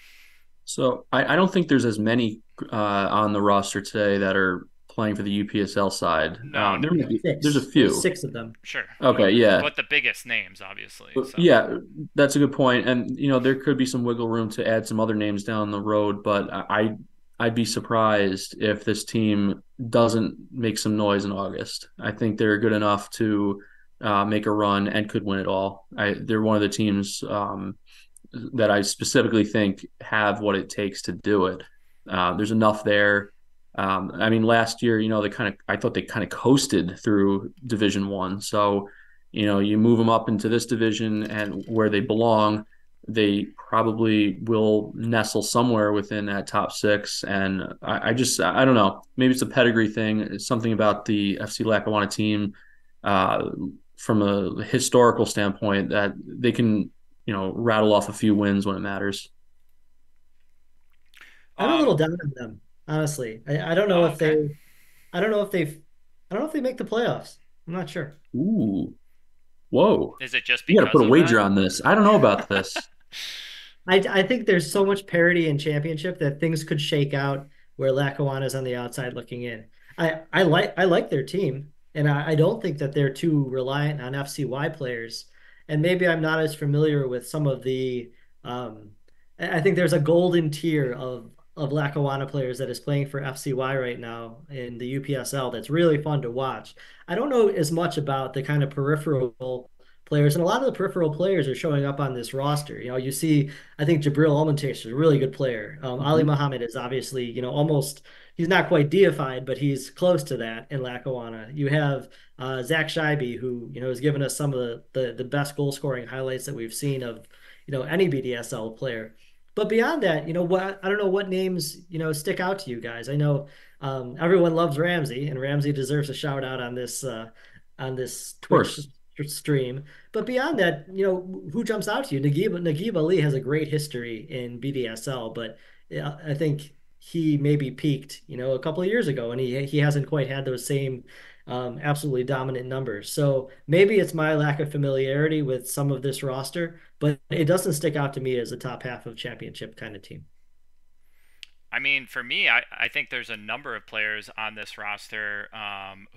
I don't think there's as many on the roster today that are playing for the UPSL side. No, no, There's a Six. There's few. six of them. sure, Okay, yeah. but the biggest names, obviously. So Yeah, that's a good point. And there could be some wiggle room to add some other names down the road, but I'd be surprised if this team doesn't make some noise in August. I think they're good enough to make a run and could win it all. They're one of the teams that I specifically think have what it takes to do it. There's enough there. I mean, last year, I thought they kind of coasted through Division One. So, you move them up into this division and where they belong, they probably will nestle somewhere within that top six. And I don't know. Maybe it's a pedigree thing. It's something about the FC Lackawanna team, uh, from a historical standpoint, that they can rattle off a few wins when it matters. I'm a um little down on them, honestly. I don't know oh, if okay. I don't know if they've, I don't know if they make the playoffs. I'm not sure. Ooh, whoa. Is it just You got to because put a of that? wager on this. I don't know about this. I think there's so much parity in championship that things could shake out where Lackawanna's on the outside looking in. I like their team, and I don't think that they're too reliant on FCY players. And maybe I'm not as familiar with some of the um I think there's a golden tier of Lackawanna players that is playing for FCY right now in the UPSL that's really fun to watch. I don't know as much about the kind of peripheral players, and a lot of the peripheral players are showing up on this roster. You see, I think Jabril Almontash is a really good player. Ali Mhm. Muhammad is obviously, almost, he's not quite deified, but he's close to that in Lackawanna. You have Zach Scheibe, who, has given us some of the best goal scoring highlights that we've seen of, any BDSL player. But beyond that, I don't know what names, stick out to you guys. I know everyone loves Ramsey, and Ramsey deserves a shout out on this Of Twitch course. stream. But beyond that, who jumps out to you? Nagib Ali has a great history in BDSL, but yeah, I think he maybe peaked, a couple of years ago, and he hasn't quite had those same absolutely dominant numbers. So maybe it's my lack of familiarity with some of this roster, but it doesn't stick out to me as a top half of championship kind of team. I mean, for me, I think there's a number of players on this roster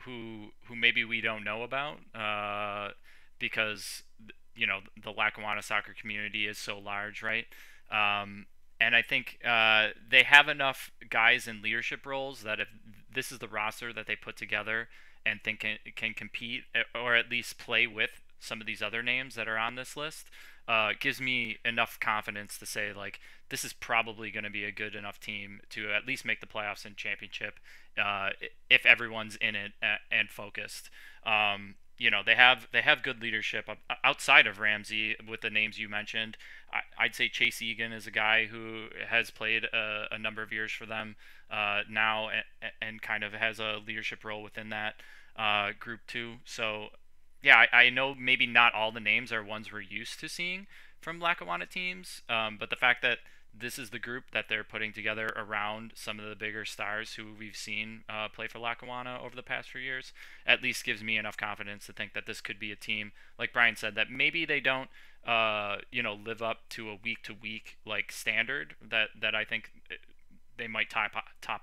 who maybe we don't know about because the Lackawanna soccer community is so large, right? And I think they have enough guys in leadership roles that if this is the roster that they put together and think can compete or at least play with some of these other names that are on this list, gives me enough confidence to say like this is probably going to be a good enough team to at least make the playoffs and championship uh, if everyone's in it and focused. They have good leadership outside of Ramsey with the names you mentioned. I'd say Chase Egan is a guy who has played a number of years for them now and kind of has a leadership role within that group too. So yeah, I know maybe not all the names are ones we're used to seeing from Lackawanna teams, but the fact that this is the group that they're putting together around some of the bigger stars who we've seen play for Lackawanna over the past few years, at least gives me enough confidence to think that this could be a team, like Brian said, that maybe they don't, live up to a week to week like standard that I think they might top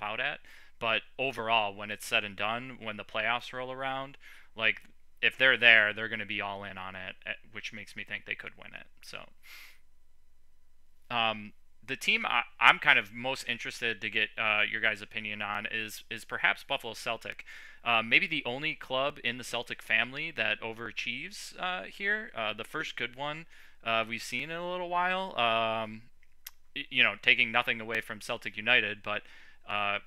out at. But overall, when it's said and done, when the playoffs roll around, like if they're there, they're going to be all in on it, which makes me think they could win it. So, the team I'm kind of most interested to get your guys' opinion on is perhaps Buffalo Celtic. Maybe the only club in the Celtic family that overachieves here. The first good one we've seen in a little while. Taking nothing away from Celtic United, but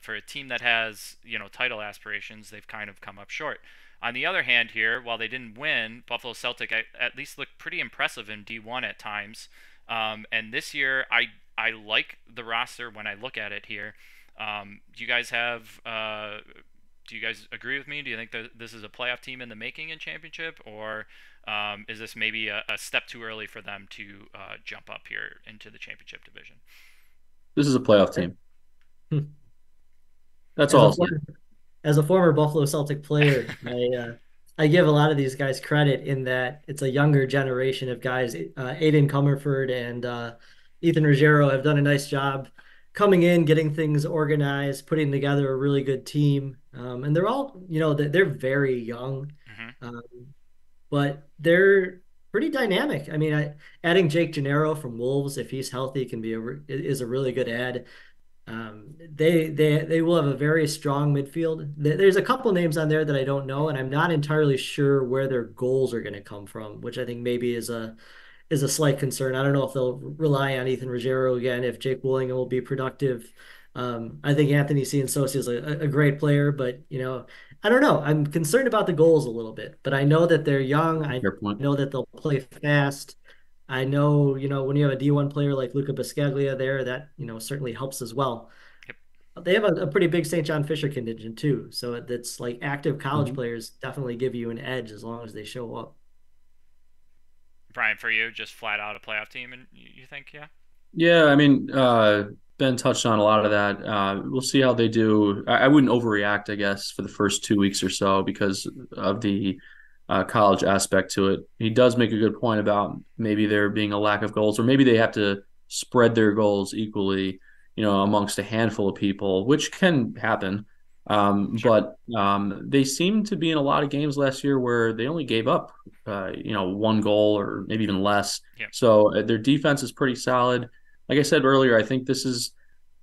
for a team that has title aspirations, they've kind of come up short. On the other hand, here, while they didn't win, Buffalo Celtic at least looked pretty impressive in D1 at times. And this year, I like the roster when I look at it here. Do you guys have? Do you guys agree with me? Do you think that this is a playoff team in the making in championship, or is this maybe a step too early for them to jump up here into the championship division? This is a playoff team. That's As all a I'll say. former, as a former Buffalo Celtic player, I give a lot of these guys credit in that it's a younger generation of guys. Aiden Comerford and Ethan Ruggiero have done a nice job coming in, getting things organized, putting together a really good team. And they're all, they're very young, Hmm. um, but they're pretty dynamic. I mean, adding Jake Gennaro from Wolves, if he's healthy, is a really good add. They will have a very strong midfield. There's a couple names on there that I don't know, and I'm not entirely sure where their goals are going to come from, which I think maybe is a slight concern. I don't know if they'll rely on Ethan Ruggiero again, if Jake Willingham will be productive. I think Anthony Ciansosi is a great player, but I don't know. I'm concerned about the goals a little bit, but I know that they're young. I Fair point. know that they'll play fast. I know, when you have a D1 player like Luca Biscaglia there, that, certainly helps as well. Yep. They have a pretty big St. John Fisher contingent too. So it's like active college Mhm. players definitely give you an edge as long as they show up. Brian, for you, just flat out a playoff team, and you think, yeah? Yeah, I mean, Ben touched on a lot of that. We'll see how they do. I wouldn't overreact, I guess, for the first 2 weeks or so because of the college aspect to it. He does make a good point about maybe there being a lack of goals, or maybe they have to spread their goals equally, amongst a handful of people, which can happen. Sure. But they seem to be in a lot of games last year where they only gave up, one goal or maybe even less. Yeah. So their defense is pretty solid. Like I said earlier, I think this is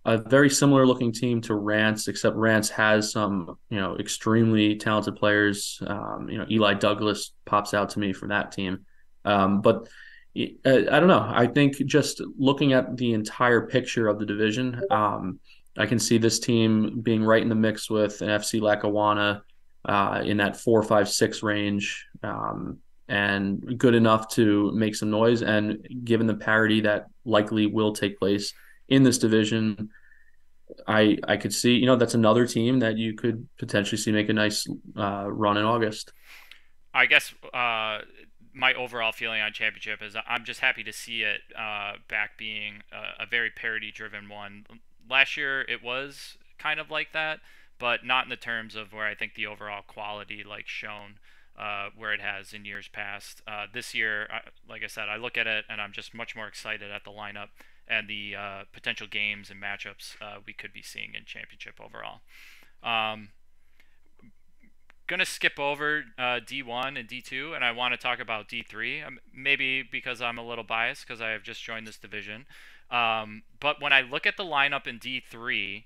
a very similar looking team to Rance, except Rance has some, extremely talented players. Eli Douglas pops out to me from that team. But I don't know. I think just looking at the entire picture of the division, I can see this team being right in the mix with an FC Lackawanna in that 4, 5, 6 range. And good enough to make some noise. And given the parity that likely will take place in this division, I could see, that's another team that you could potentially see make a nice run in August. I guess my overall feeling on championship is I'm just happy to see it back being a very parity-driven one. Last year it was kind of like that, but not in the terms of where I think the overall quality like shown where it has in years past. This year, like I said, I look at it and I'm just much more excited at the lineup and the potential games and matchups we could be seeing in championship overall. Um, Gonna skip over D1 and D2, and I want to talk about D3. Maybe because I'm a little biased because I have just joined this division. But when I look at the lineup in D3,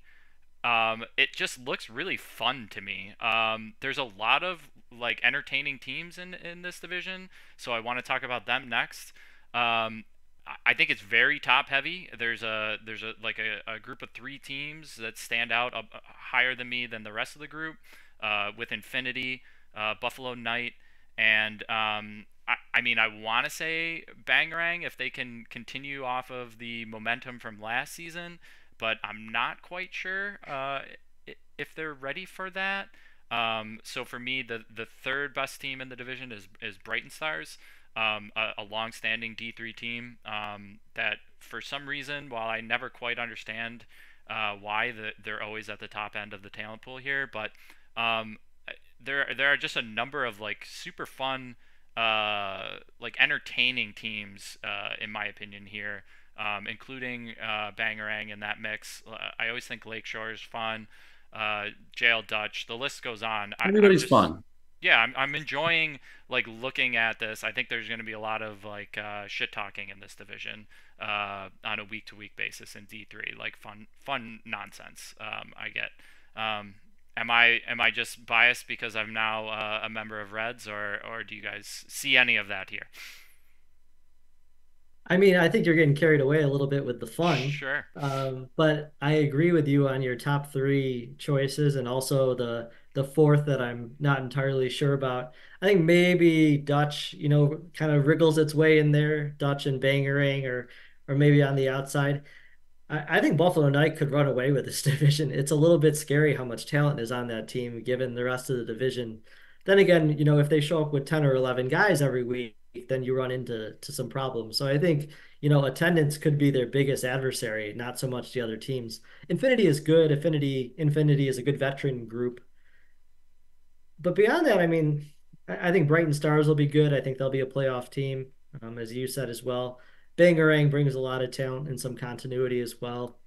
it just looks really fun to me. There's a lot of like entertaining teams in this division, so I want to talk about them next. I think it's very top heavy. There's a like a group of three teams that stand out higher than me than the rest of the group, with Infinity, Buffalo Knight, and I mean I want to say Bangarang if they can continue off of the momentum from last season, but I'm not quite sure if they're ready for that. So for me, the third best team in the division is Brighton Stars, a long-standing D3 team that for some reason, while I never quite understand why they're always at the top end of the talent pool here, but um, there are just a number of like super fun, like entertaining teams, in my opinion here, including Bangarang in that mix. I always think Lakeshore is fun. JL Dutch, the list goes on. I'm Everybody's just fun. yeah, I'm enjoying like looking at this. I think there's going to be a lot of like shit talking in this division on a week to week basis in D3, like fun nonsense. I get. Um, am I just biased because I'm now a member of Reds, or do you guys see any of that here? I mean, I think you're getting carried away a little bit with the fun, Sure. but I agree with you on your top three choices and also the fourth that I'm not entirely sure about. I think maybe Dutch, kind of wriggles its way in there, Dutch and Bangerang, or maybe on the outside. I think Buffalo Knight could run away with this division. It's a little bit scary how much talent is on that team given the rest of the division. Then again, if they show up with 10 or 11 guys every week, then you run into some problems. So I think, attendance could be their biggest adversary, not so much the other teams. Infinity is good. Infinity is a good veteran group. But beyond that, I mean, I think Brighton Stars will be good. I think they'll be a playoff team, as you said as well. Bangarang brings a lot of talent and some continuity as well.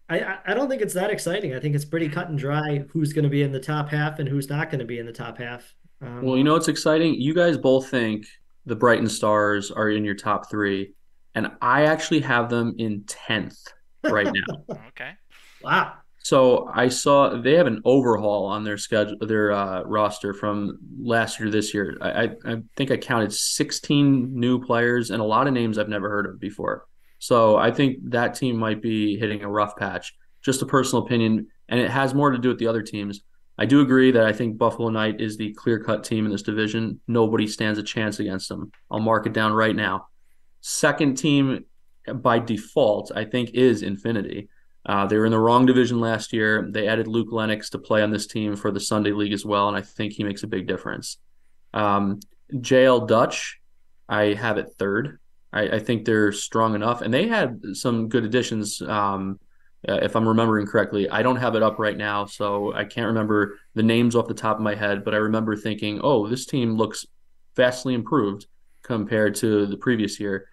I don't think it's that exciting. I think it's pretty Hmm. cut and dry who's going to be in the top half and who's not going to be in the top half. Well, what's exciting? You guys both think the Brighton Stars are in your top three, and I actually have them in 10th right now. Okay. Wow. So I saw they have an overhaul on their schedule, their roster from last year to this year. I think I counted 16 new players and a lot of names I've never heard of before. So I think that team might be hitting a rough patch. Just a personal opinion, and it has more to do with the other teams. I do agree that I think Buffalo Knight is the clear-cut team in this division. Nobody stands a chance against them. I'll mark it down right now. Second team by default, I think, is Infinity. They were in the wrong division last year. They added Luke Lennox to play on this team for the Sunday League as well, and I think he makes a big difference. Um, JL Dutch, I have it third. I think they're strong enough, and they had some good additions. If I'm remembering correctly, I don't have it up right now, so I can't remember the names off the top of my head, but I remember thinking, oh, this team looks vastly improved compared to the previous year.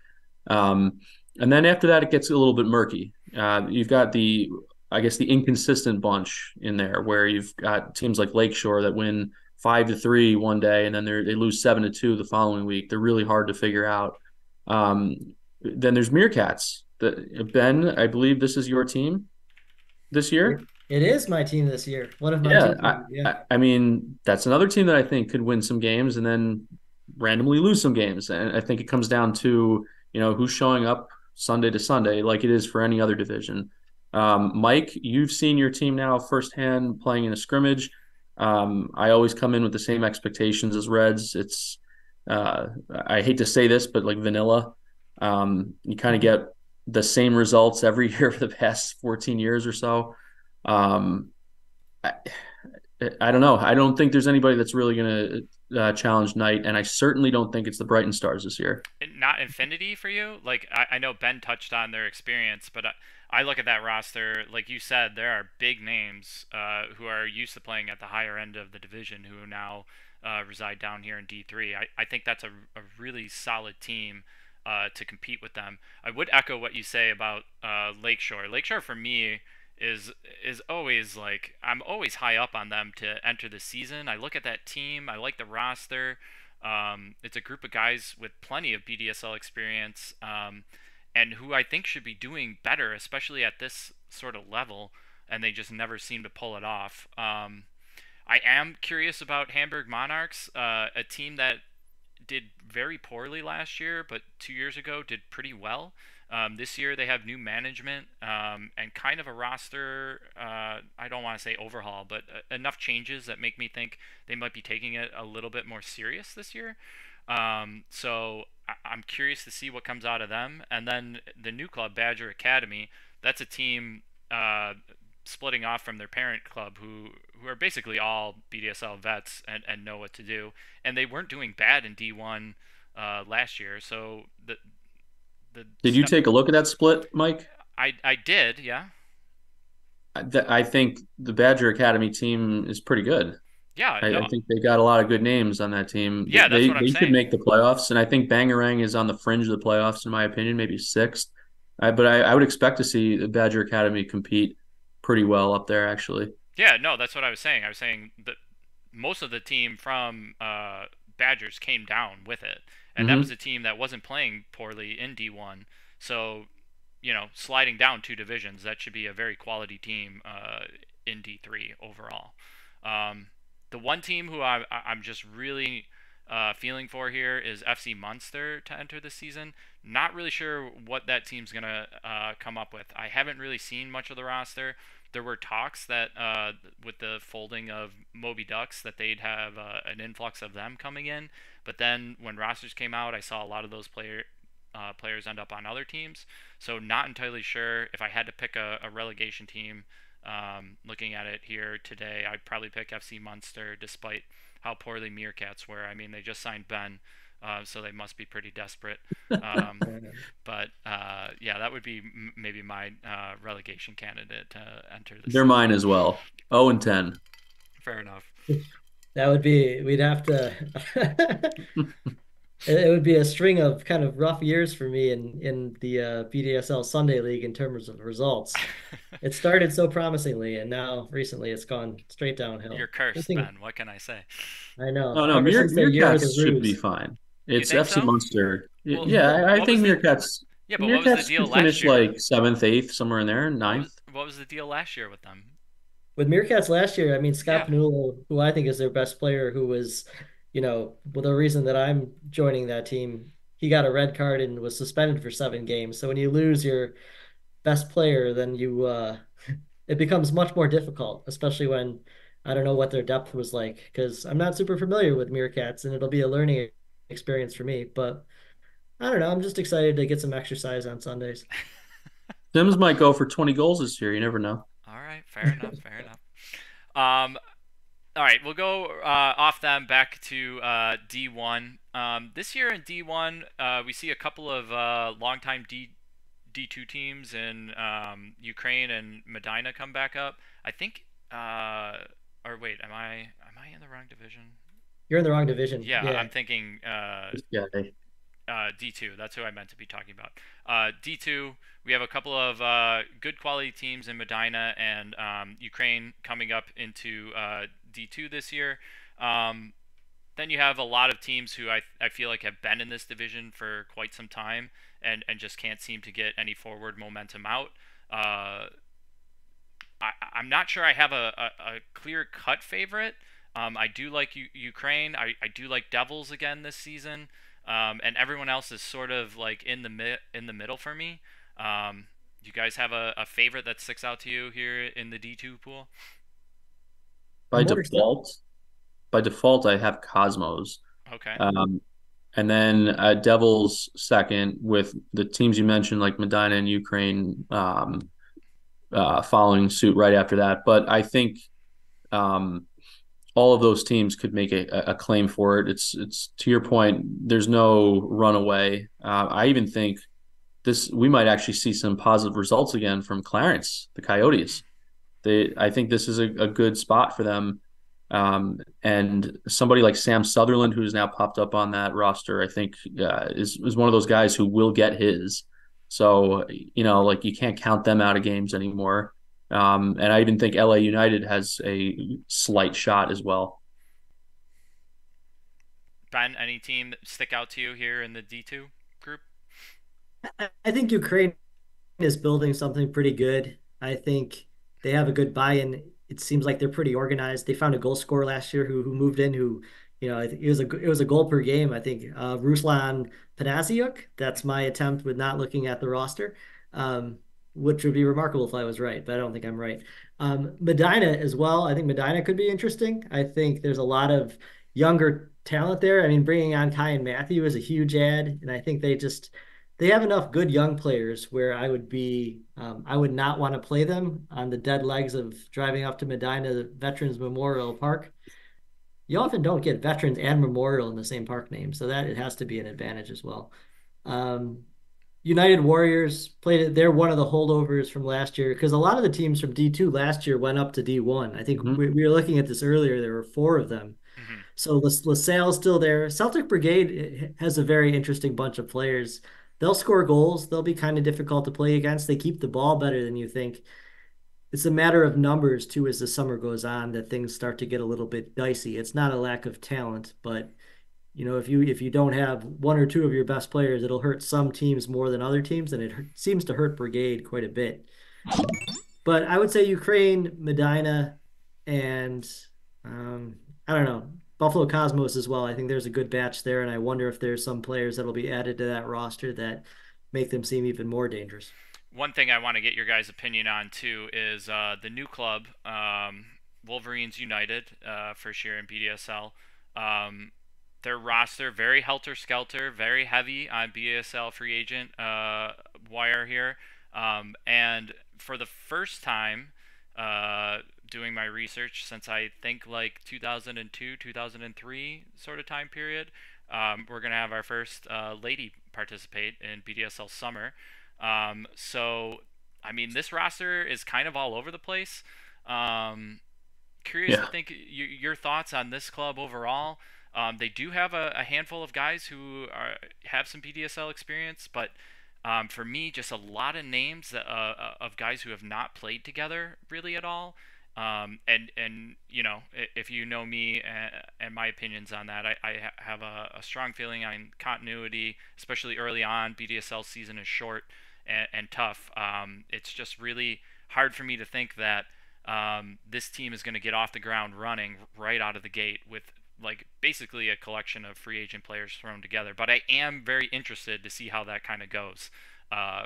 Um, and then after that, it gets a little bit murky. You've got I guess, the inconsistent bunch in there, where you've got teams like Lakeshore that win 5-3 one day, and then they lose 7-2 the following week. They're really hard to figure out. Then there's Meerkats. Ben, I believe this is your team this year. It is my team this year. One of my Yeah, two teams. Yeah. I mean that's another team that I think could win some games and then randomly lose some games. And I think it comes down to who's showing up Sunday to Sunday, like it is for any other division. Mike, you've seen your team now firsthand playing in a scrimmage. I always come in with the same expectations as Reds. It's I hate to say this, but like vanilla. You kind of get the same results every year for the past 14 years or so. Um, I, I don't know. I don't think there's anybody that's really going to challenge Knight, and I certainly don't think it's the Brighton Stars this year. Not Infinity for you? Like I know Ben touched on their experience, but I look at that roster, like you said, there are big names who are used to playing at the higher end of the division who now reside down here in D3. I think that's a really solid team to compete with them. I would echo what you say about Lakeshore. Lakeshore for me is always like I'm always high up on them to enter the season. I look at that team, I like the roster. It's a group of guys with plenty of BDSL experience, and who I think should be doing better, especially at this sort of level, and they just never seem to pull it off. I am curious about Hamburg Monarchs, a team that did very poorly last year, but 2 years ago did pretty well. This year they have new management, and kind of a roster. I don't want to say overhaul, but enough changes that make me think they might be taking it a little bit more serious this year. So I'm curious to see what comes out of them. And then the new club, Badger Academy, that's a team splitting off from their parent club who are basically all BDSL vets and know what to do. And they weren't doing bad in D1 last year, so the Did you step. take a look at that split, Mike? I did, yeah. I think the Badger Academy team is pretty good. Yeah, I no. think they got a lot of good names on that team. Yeah, that's what I'm They should saying. make the playoffs, and I think Bangarang is on the fringe of the playoffs in my opinion, maybe sixth. But I would expect to see the Badger Academy compete pretty well up there, actually. Yeah, no, that's what I was saying. I was saying that most of the team from Badgers came down with it, and that was Hmm. a team that wasn't playing poorly in D1. So, sliding down two divisions, that should be a very quality team in D3 overall. Um, the one team who I'm just really feeling for here is FC Munster to enter the season. Not really sure what that team's gonna come up with. I haven't really seen much of the roster. There were talks that with the folding of Moby Ducks that they'd have an influx of them coming in, but then when rosters came out, I saw a lot of those players end up on other teams. So not entirely sure if I had to pick a relegation team. Looking at it here today, I'd probably pick FC Munster, despite how poorly Meerkats were. I mean, they just signed Ben, so they must be pretty desperate. Um, but yeah, that would be maybe my relegation candidate to enter the They're season. mine as well. 0 and 10. Fair enough. That would be, we'd have to, it would be a string of kind of rough years for me in the BDSL Sunday League in terms of results. It started so promisingly, and now recently it's gone straight You're downhill. Good cursed, thing Ben. What can I say? I know. Oh no, Ever since their year with the Meerkats should be Ruse, fine. You It's think FC so? Munster. Well, Yeah, I what was think the but what was the Meerkats deal could last finish year? like seventh, eighth, somewhere in there, ninth. What was the deal last year with them? with Meerkats last year, I mean, Yeah. Scott Panula, who I think is their best player, who was, well, the reason that I'm joining that team, he got a red card and was suspended for 7 games. So when you lose your best player, then it becomes much more difficult, especially when I don't know what their depth was like, because I'm not super familiar with Meerkats, and it'll be a learning experience for me. But I don't know, I'm just excited to get some exercise on Sundays. Sims might go for 20 goals this year. You never know. All right. Fair enough. Fair enough. Um, all right, we'll go off them back to D1. This year in D1, we see a couple of longtime D2 teams in Ukraine and Medina come back up. I think, or wait, am I in the wrong division? You're in the wrong division. Yeah, I'm Yeah. thinking Yeah, D2. That's who I meant to be talking about. D2, we have a couple of good quality teams in Medina and Ukraine coming up into D2 this year. Um, then you have a lot of teams who I feel like have been in this division for quite some time and just can't seem to get any forward momentum out. Uh, I'm not sure I have a clear cut favorite. I do like Ukraine. I do like Devils again this season. And everyone else is sort of like in the middle for me. Do you guys have a favorite that sticks out to you here in the D2 pool? by More so. default, by default, I have Cosmos. Okay. Um, and then Devils second with the teams you mentioned, like Medina and Ukraine, following suit right after that. But I think um, all of those teams could make a claim for it. It's to your point. There's no runaway. I even think this we might actually see some positive results again from Clarence, the Coyotes. I think this is a good spot for them. And somebody like Sam Sutherland, who's now popped up on that roster, I think is one of those guys who will get his. So like you can't count them out of games anymore. And I even think LA United has a slight shot as well. Ben, any team that stick out to you here in the D2 group? I think Ukraine is building something pretty good. I think they have a good buy-in. It seems like they're pretty organized. They found a goal scorer last year who moved in who, I think it was a goal per game. I think Ruslan Panasiuk. That's my attempt with not looking at the roster, um, which would be remarkable if I was right, but I don't think I'm right. Medina as well. I think Medina could be interesting. I think there's a lot of younger talent there. I mean, bringing on Kai and Matthew is a huge add, and I think they have enough good young players where I would not want to play them on the dead legs of driving up to Medina Veterans Memorial Park. You often don't get Veterans and Memorial in the same park name, so that it has to be an advantage as well. Um, United Warriors played it. They're one of the holdovers from last year because a lot of the teams from D2 last year went up to D1. I think Hmm. we were looking at this earlier. There were four of them. Hmm. So LaSalle's still there. Celtic Brigade has a very interesting bunch of players. They'll score goals. They'll be kind of difficult to play against. They keep the ball better than you think. It's a matter of numbers too as the summer goes on that things start to get a little bit dicey. It's not a lack of talent, but if you don't have one or two of your best players, it'll hurt some teams more than other teams, and seems to hurt Brigade quite a bit. But I would say Ukraine, Medina, and um, I don't know, Buffalo Cosmos as well. I think there's a good batch there, and I wonder if there's some players that'll be added to that roster that make them seem even more dangerous. One thing I want to get your guys' opinion on too is the new club, Wolverines United, first year in BDSL. Um, their roster very helter skelter, very heavy on BDSL free agent wire here, and for the first time, doing my research since I think like 2002, 2003 sort of time period, we're gonna have our first lady participate in BDSL summer. So, I mean, this roster is kind of all over the place. Um, Curious to Yeah. think your thoughts on this club overall. They do have a handful of guys who have some PDSL experience, but for me, just a lot of names of guys who have not played together really at all. And if you know me and my opinions on that, I have a strong feeling on continuity, especially early on. BDSL season is short and tough. It's just really hard for me to think that this team is going to get off the ground running right out of the gate with like basically a collection of free agent players thrown together. But I am very interested to see how that kind of goes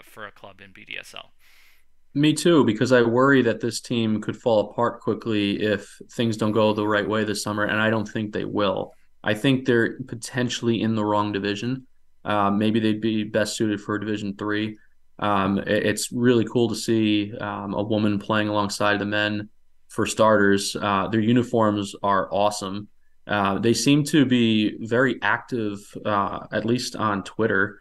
for a club in BDSL. Me too, because I worry that this team could fall apart quickly if things don't go the right way this summer, and I don't think they will. I think they're potentially in the wrong division. Maybe they'd be best suited for Division Three. It's really cool to see a woman playing alongside the men for starters. Their uniforms are awesome. They seem to be very active, at least on Twitter.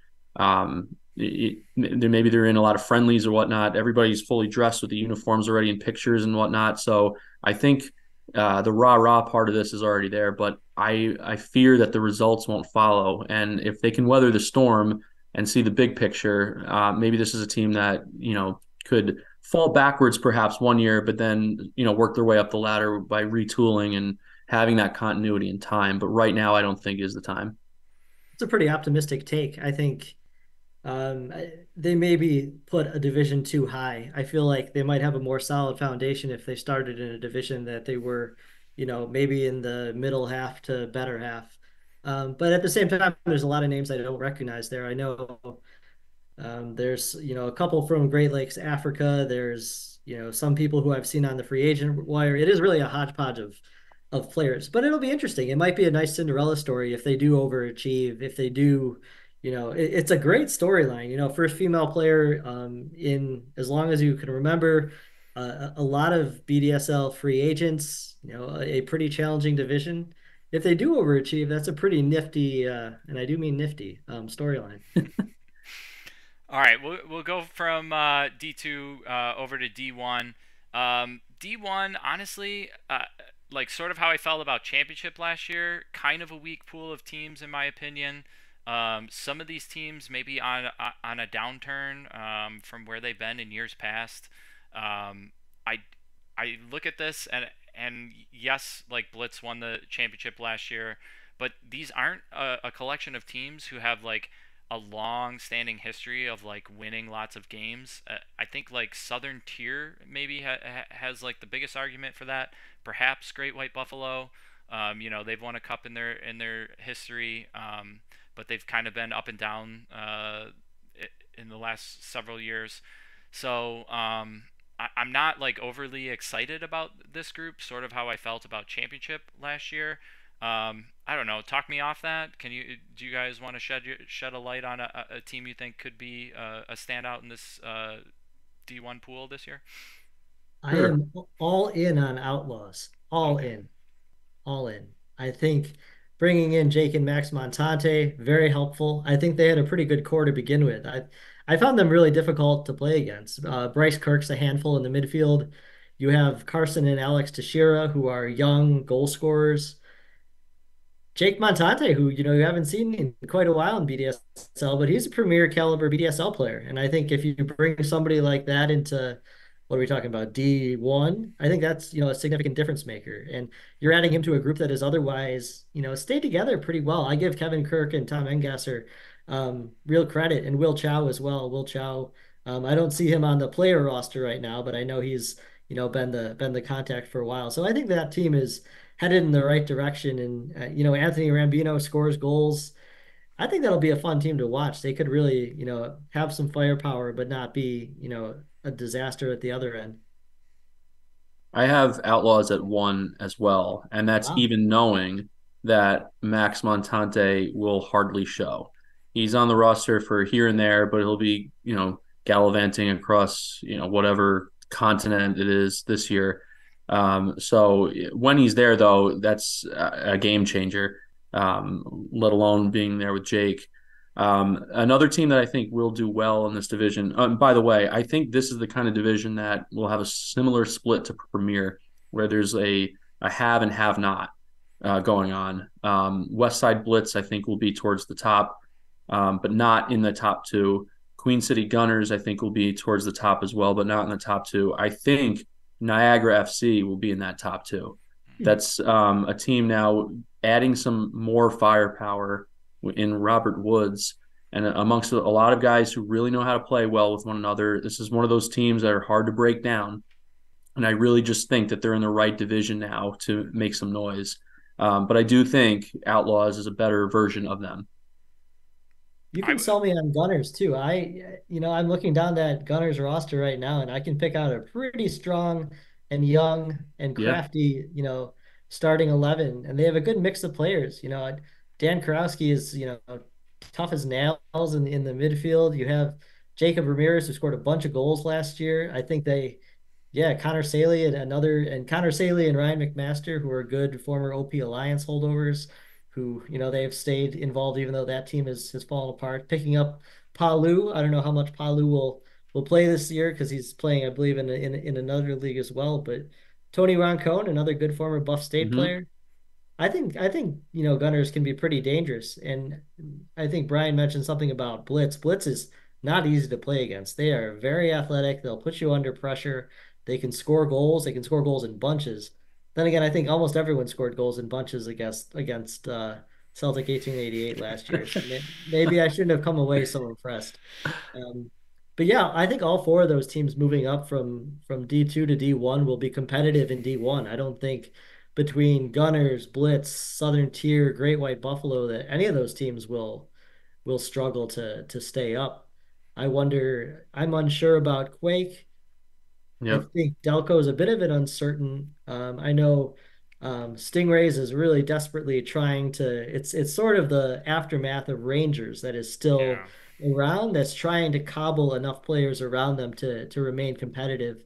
Maybe they're in a lot of friendlies or whatnot. Everybody's fully dressed with the uniforms already in pictures and whatnot. So I think the rah rah part of this is already there, but I fear that the results won't follow. And if they can weather the storm and see the big picture, maybe this is a team that could fall backwards perhaps one year, but then work their way up the ladder by retooling and having that continuity in time. But right now, I don't think is the time. It's a pretty optimistic take. I think they maybe put a division too high. I feel like they might have a more solid foundation if they started in a division that they were, maybe in the middle half to better half. But at the same time, there's a lot of names I don't recognize there. I know there's, a couple from Great Lakes, Africa. There's, some people who I've seen on the free agent wire. It is really a hodgepodge of players, but it'll be interesting. It might be a nice Cinderella story if they do overachieve, if they do, it's a great storyline. First female player in as long as you can remember, a lot of BDSL free agents, a pretty challenging division. If they do overachieve, that's a pretty nifty, and I do mean nifty, storyline. All right, we'll go from D2 over to D1. D1, honestly, like sort of how I felt about Championship last year, kind of a weak pool of teams in my opinion. Some of these teams maybe on a downturn from where they've been in years past. I I look at this and yes, like Blitz won the championship last year, but these aren't a collection of teams who have like a long-standing history of like winning lots of games. I think like Southern Tier maybe has like the biggest argument for that. Perhaps Great White Buffalo. They've won a cup in their history, but they've kind of been up and down in the last several years. So I'm not like overly excited about this group. Sort of how I felt about Championship last year. I don't know. Talk me off that. Do you guys want to shed a light on a team you think could be a standout in this D1 pool this year? I Sure. am all in on Outlaws. All Okay. in. All in. I think bringing in Jake and Max Montante, very helpful. I think they had a pretty good core to begin with. I found them really difficult to play against. Bryce Kirk's a handful in the midfield. You have Carson and Alex Teixeira, who are young goal scorers. Jake Montante, who you haven't seen in quite a while in BDSL, but he's a premier caliber BDSL player. And I think if you bring somebody like that into what are we talking about, D1, I think that's a significant difference maker. And you're adding him to a group that is otherwise stayed together pretty well. I give Kevin Kirk and Tom Engasser real credit, and Will Chow as well. Will Chow, I don't see him on the player roster right now, but I know he's been the contact for a while. So I think that team is headed in the right direction. And Anthony Rambino scores goals. I think that'll be a fun team to watch. They could really have some firepower, but not be a disaster at the other end. I have Outlaws at 1 as well, and that's Wow. even knowing that Max Montante will hardly show. He's on the roster for here and there, but he'll be, gallivanting across, whatever continent it is this year. So when he's there, though, that's a game changer, let alone being there with Jake. Another team that I think will do well in this division. By the way, I think this is the kind of division that will have a similar split to Premier, where there's a have and have not going on. West Side Blitz, I think, will be towards the top, but not in the top two. Queen City Gunners, I think, will be towards the top as well, but not in the top two. I think Niagara FC will be in that top two. That's a team now adding some more firepower in Robert Woods and amongst a lot of guys who really know how to play well with one another. This is one of those teams that are hard to break down. And I really just think that they're in the right division now to make some noise. But I do think Outlaws is a better version of them. You I can sell me on Gunners too. I'm looking down that Gunners roster right now, and I can pick out a pretty strong and young and Yeah. crafty, starting 11, and they have a good mix of players. Dan Karowski is, tough as nails in the midfield. You have Jacob Ramirez, who scored a bunch of goals last year. I think yeah, Connor Saley and Connor Saley and Ryan McMaster, who are good former OP Alliance holdovers, who they have stayed involved even though that team has fallen apart. Picking up Palu, I don't know how much Palu will play this year because he's playing, I believe, in another league as well. But Tony Roncone, another good former Buff State Mm-hmm. player. I think Gunners can be pretty dangerous, and I think Brian mentioned something about Blitz. Blitz is not easy to play against. They are very athletic. They'll put you under pressure. They can score goals. They can score goals in bunches. Then again, I think almost everyone scored goals in bunches against Celtic 1888 last year. So maybe I shouldn't have come away so impressed. Um, but yeah, I think all four of those teams moving up from D2 to D1 will be competitive in D1. I don't think between Gunners, Blitz, Southern Tier, Great White Buffalo that any of those teams will struggle to stay up. I'm unsure about Quake. I Yep. think Delco is a bit of an uncertain. I know Stingrays is really desperately trying to. It's sort of the aftermath of Rangers that is still Yeah. around. That's trying to cobble enough players around them to remain competitive.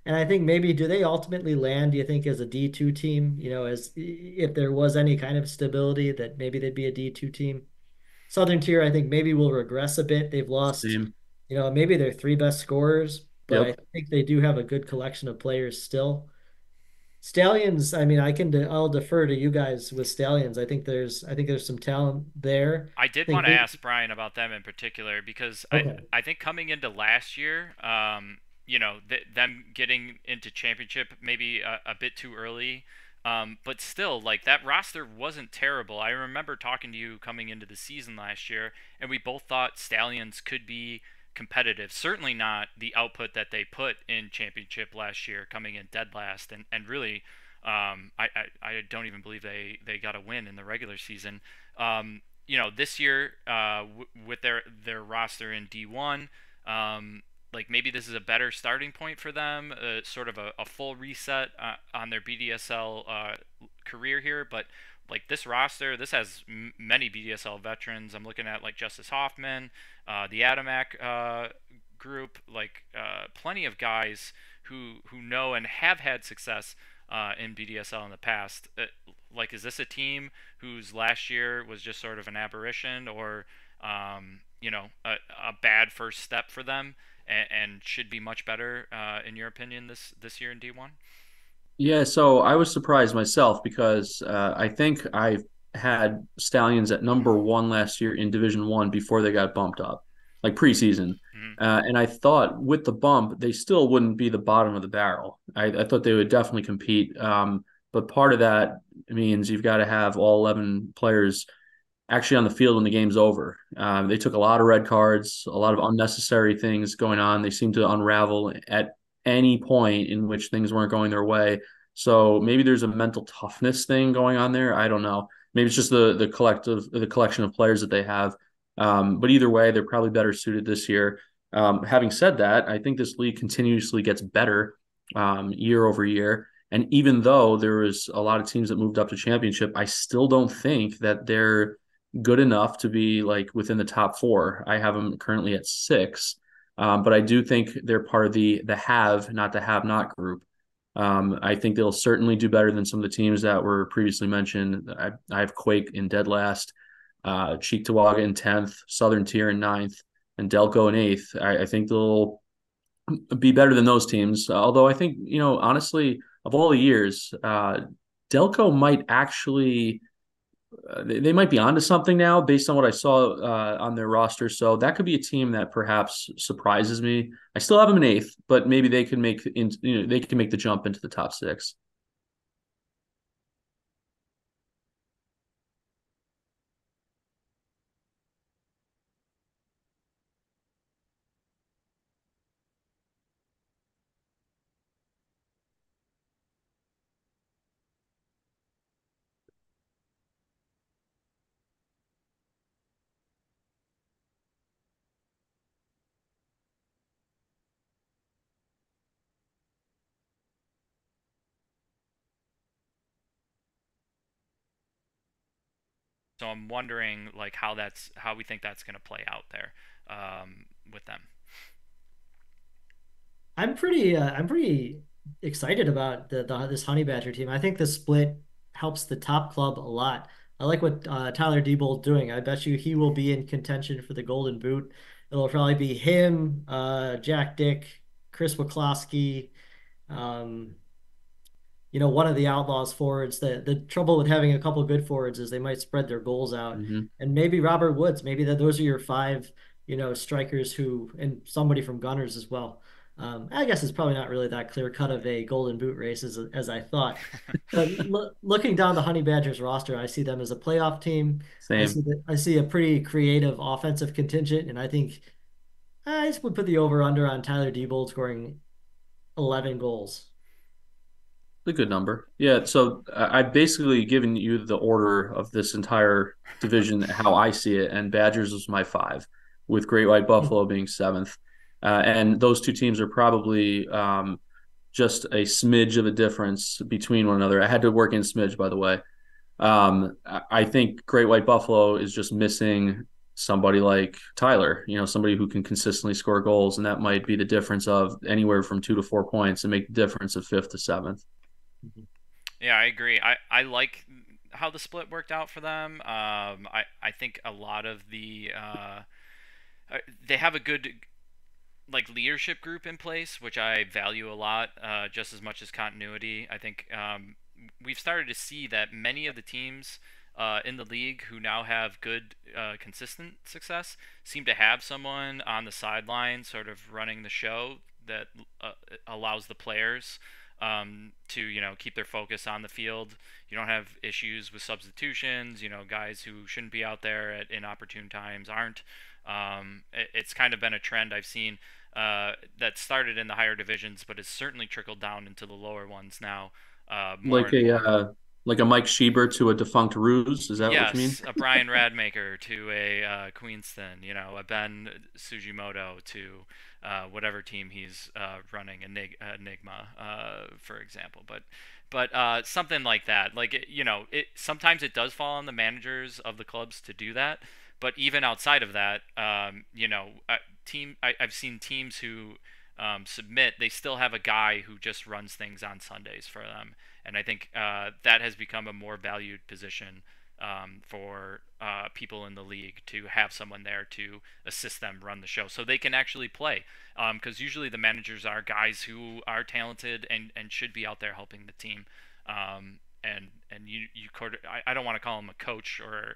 And I think maybe do they ultimately land? Do you think as a D2 team? As if there was any kind of stability, that maybe they'd be a D2 team. Southern Tier, I think maybe will regress a bit. They've lost, Same. maybe their three best scorers, but I Yep. think they do have a good collection of players still. Stallions, I mean, I'll defer to you guys with Stallions. I think there's some talent there. I I did think want to maybe ask Brian about them in particular because okay. I think coming into last year, them getting into championship maybe a bit too early, but still, like that roster wasn't terrible. I remember talking to you coming into the season last year, and we both thought Stallions could be competitive. Certainly not the output that they put in championship last year, coming in dead last, and really, I don't even believe they got a win in the regular season. This year with their roster in D1, like maybe this is a better starting point for them, sort of a full reset on their BDSL career here. But like this roster, this has many BDSL veterans. I'm looking at like Justice Hoffman, the Adamak group, like plenty of guys who know and have had success in BDSL in the past. Like, is this a team whose last year was just sort of an aberration, or a bad first step for them, and should be much better in your opinion this year in D1? Yeah, so I was surprised myself because I think I had Stallions at number one last year in Division One before they got bumped up, like preseason. Hmm. And I thought with the bump, they still wouldn't be the bottom of the barrel. I thought they would definitely compete. But part of that means you've got to have all 11 players actually on the field when the game's over. They took a lot of red cards, a lot of unnecessary things going on. They seemed to unravel at any point in which things weren't going their way. So maybe there's a mental toughness thing going on there. I don't know. Maybe it's just the collection of players that they have. But either way, they're probably better suited this year. Having said that, I think this league continuously gets better year over year. And even though there was a lot of teams that moved up to championship, I still don't think that they're good enough to be like within the top four. I have them currently at six, but I do think they're part of the have, not the have not group. I think they'll certainly do better than some of the teams that were previously mentioned. I have Quake in dead last, Cheektowaga in 10th, Southern Tier in ninth, and Delco in eighth. I think they'll be better than those teams. Although I think, honestly, of all the years, Delco might actually they might be onto something now based on what I saw on their roster. So that could be a team that perhaps surprises me. I still have them in eighth, but maybe they can make the jump into the top six. So I'm wondering like how we think that's going to play out there with them. I'm pretty excited about this Honey Badger team. I think the split helps the top club a lot. I like what Tyler Diebold's doing. I bet you he will be in contention for the Golden Boot. It'll probably be him, Jack Dick, Chris Wikowski, um, one of the Outlaws forwards. The trouble with having a couple of good forwards is they might spread their goals out. Mm-hmm. And maybe Robert Woods, maybe those are your five, strikers and somebody from Gunners as well. I guess it's probably not really that clear cut of a golden boot race as I thought. But looking down the Honey Badgers roster, I see them as a playoff team. Same. I see a pretty creative offensive contingent, and I think I just would put the over under on Tyler Diebold scoring 11 goals. A good number. Yeah. So I've basically given you the order of this entire division, how I see it, and Badgers was my five, with Great White Buffalo being seventh. And those two teams are probably just a smidge of a difference between one another. I had to work in smidge, by the way. I think Great White Buffalo is just missing somebody like Tyler, somebody who can consistently score goals, and that might be the difference of anywhere from 2 to 4 points and make the difference of fifth to seventh. Yeah, I agree. I like how the split worked out for them. I think a lot of they have a good like leadership group in place, which I value a lot, just as much as continuity. I think we've started to see that many of the teams in the league who now have good, consistent success seem to have someone on the sideline, sort of running the show that allows the players to keep their focus on the field. You don't have issues with substitutions. Guys who shouldn't be out there at inopportune times aren't. It's kind of been a trend I've seen that started in the higher divisions, but has certainly trickled down into the lower ones now, more Like and more. a Mike Schieber to a defunct Ruse. Is that what you mean? Yes, a Brian Rademaker to a Queenston, a Ben Tsujimoto to whatever team he's running, Enigma, for example. But something like that, like it sometimes it does fall on the managers of the clubs to do that. But even outside of that, I've seen teams who submit, they still have a guy who just runs things on Sundays for them, and I think that has become a more valued position for people in the league to have someone there to assist them run the show so they can actually play. Because usually the managers are guys who are talented and should be out there helping the team. And I don't want to call him a coach or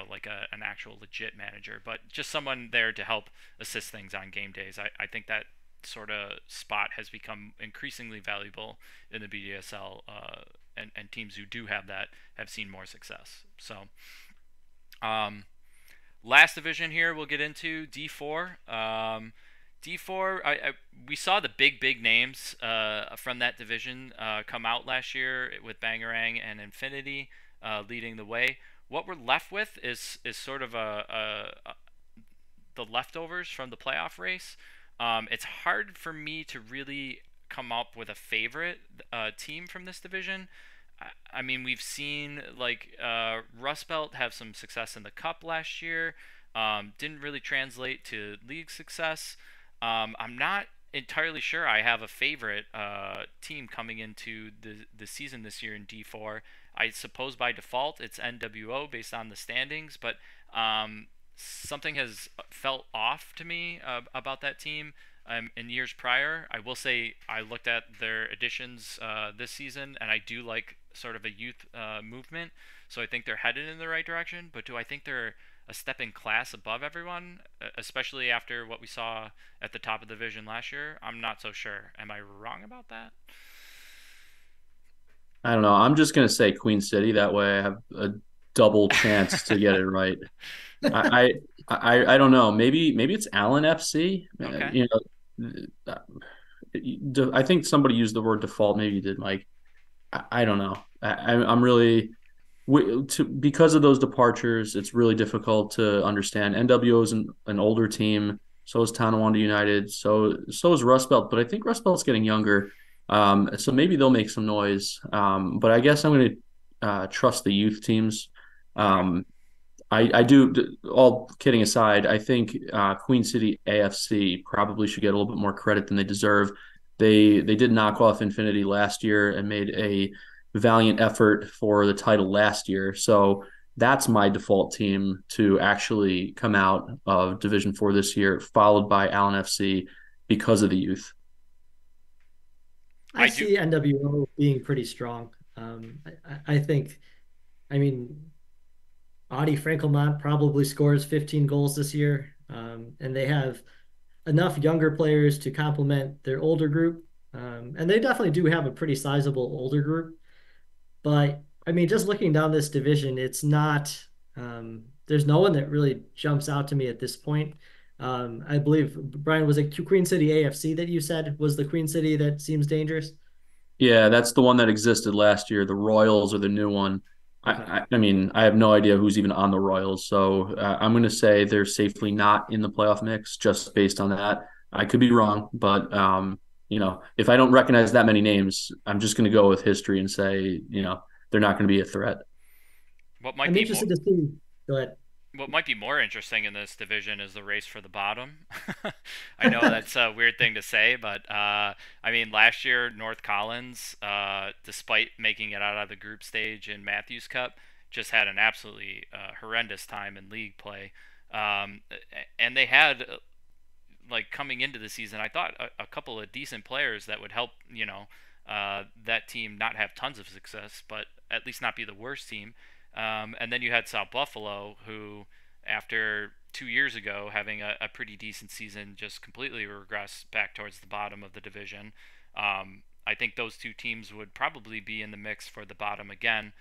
like an actual legit manager, but just someone there to help assist things on game days. I think that sort of spot has become increasingly valuable in the BDSL, and teams who do have that have seen more success. So, um, last division here we'll get into D4. D4, we saw the big names from that division come out last year with Bangarang and Infinity leading the way. What we're left with is sort of the leftovers from the playoff race. It's hard for me to really come up with a favorite team from this division. I mean, we've seen like Rust Belt have some success in the Cup last year. Didn't really translate to league success. I'm not entirely sure I have a favorite team coming into the season this year in D4. I suppose by default it's NWO based on the standings, but something has felt off to me about that team in years prior. I will say I looked at their additions this season, and I do like sort of a youth movement. So I think they're headed in the right direction. But do I think they're a step in class above everyone, especially after what we saw at the top of the division last year? I'm not so sure. Am I wrong about that? I don't know. I'm just gonna say Queen City. That way, I have a double chance to get it right. I I don't know. Maybe it's Allen FC. Okay. I think somebody used the word default. Maybe you did, Mike. I don't know. I'm really because of those departures. It's really difficult to understand. NWO is an older team. So is Tonawanda United. So is Rust Belt. But I think Rust Belt's getting younger. So maybe they'll make some noise. But I guess I'm going to trust the youth teams. Okay. Um, I do. All kidding aside, I think Queen City AFC probably should get a little bit more credit than they deserve. They did knock off Infinity last year and made a valiant effort for the title last year. So that's my default team to actually come out of Division Four this year, followed by Allen FC because of the youth. I I do. see NWO being pretty strong. I think, I mean, Audi Frankelmont probably scores 15 goals this year, and they have enough younger players to complement their older group. And they definitely do have a pretty sizable older group. But I mean, just looking down this division, it's not, there's no one that really jumps out to me at this point. I believe, Brian, was it Queen City AFC that you said was the Queen City that seems dangerous? Yeah, that's the one that existed last year. The Royals are the new one. Okay. I mean, I have no idea who's even on the Royals, so I'm going to say they're safely not in the playoff mix just based on that. I could be wrong, but if I don't recognize that many names, I'm just going to go with history and say, they're not going to be a threat. What might I'm be more interested to see. Go ahead. what might be more interesting in this division is the race for the bottom. I know that's a weird thing to say, but I mean, last year North Collins, despite making it out of the group stage in Matthews Cup, just had an absolutely horrendous time in league play, um, and they had like coming into the season, I thought a couple of decent players that would help, that team not have tons of success, but at least not be the worst team. And then you had South Buffalo, who, after 2 years ago having a pretty decent season, just completely regressed back towards the bottom of the division. I think those two teams would probably be in the mix for the bottom again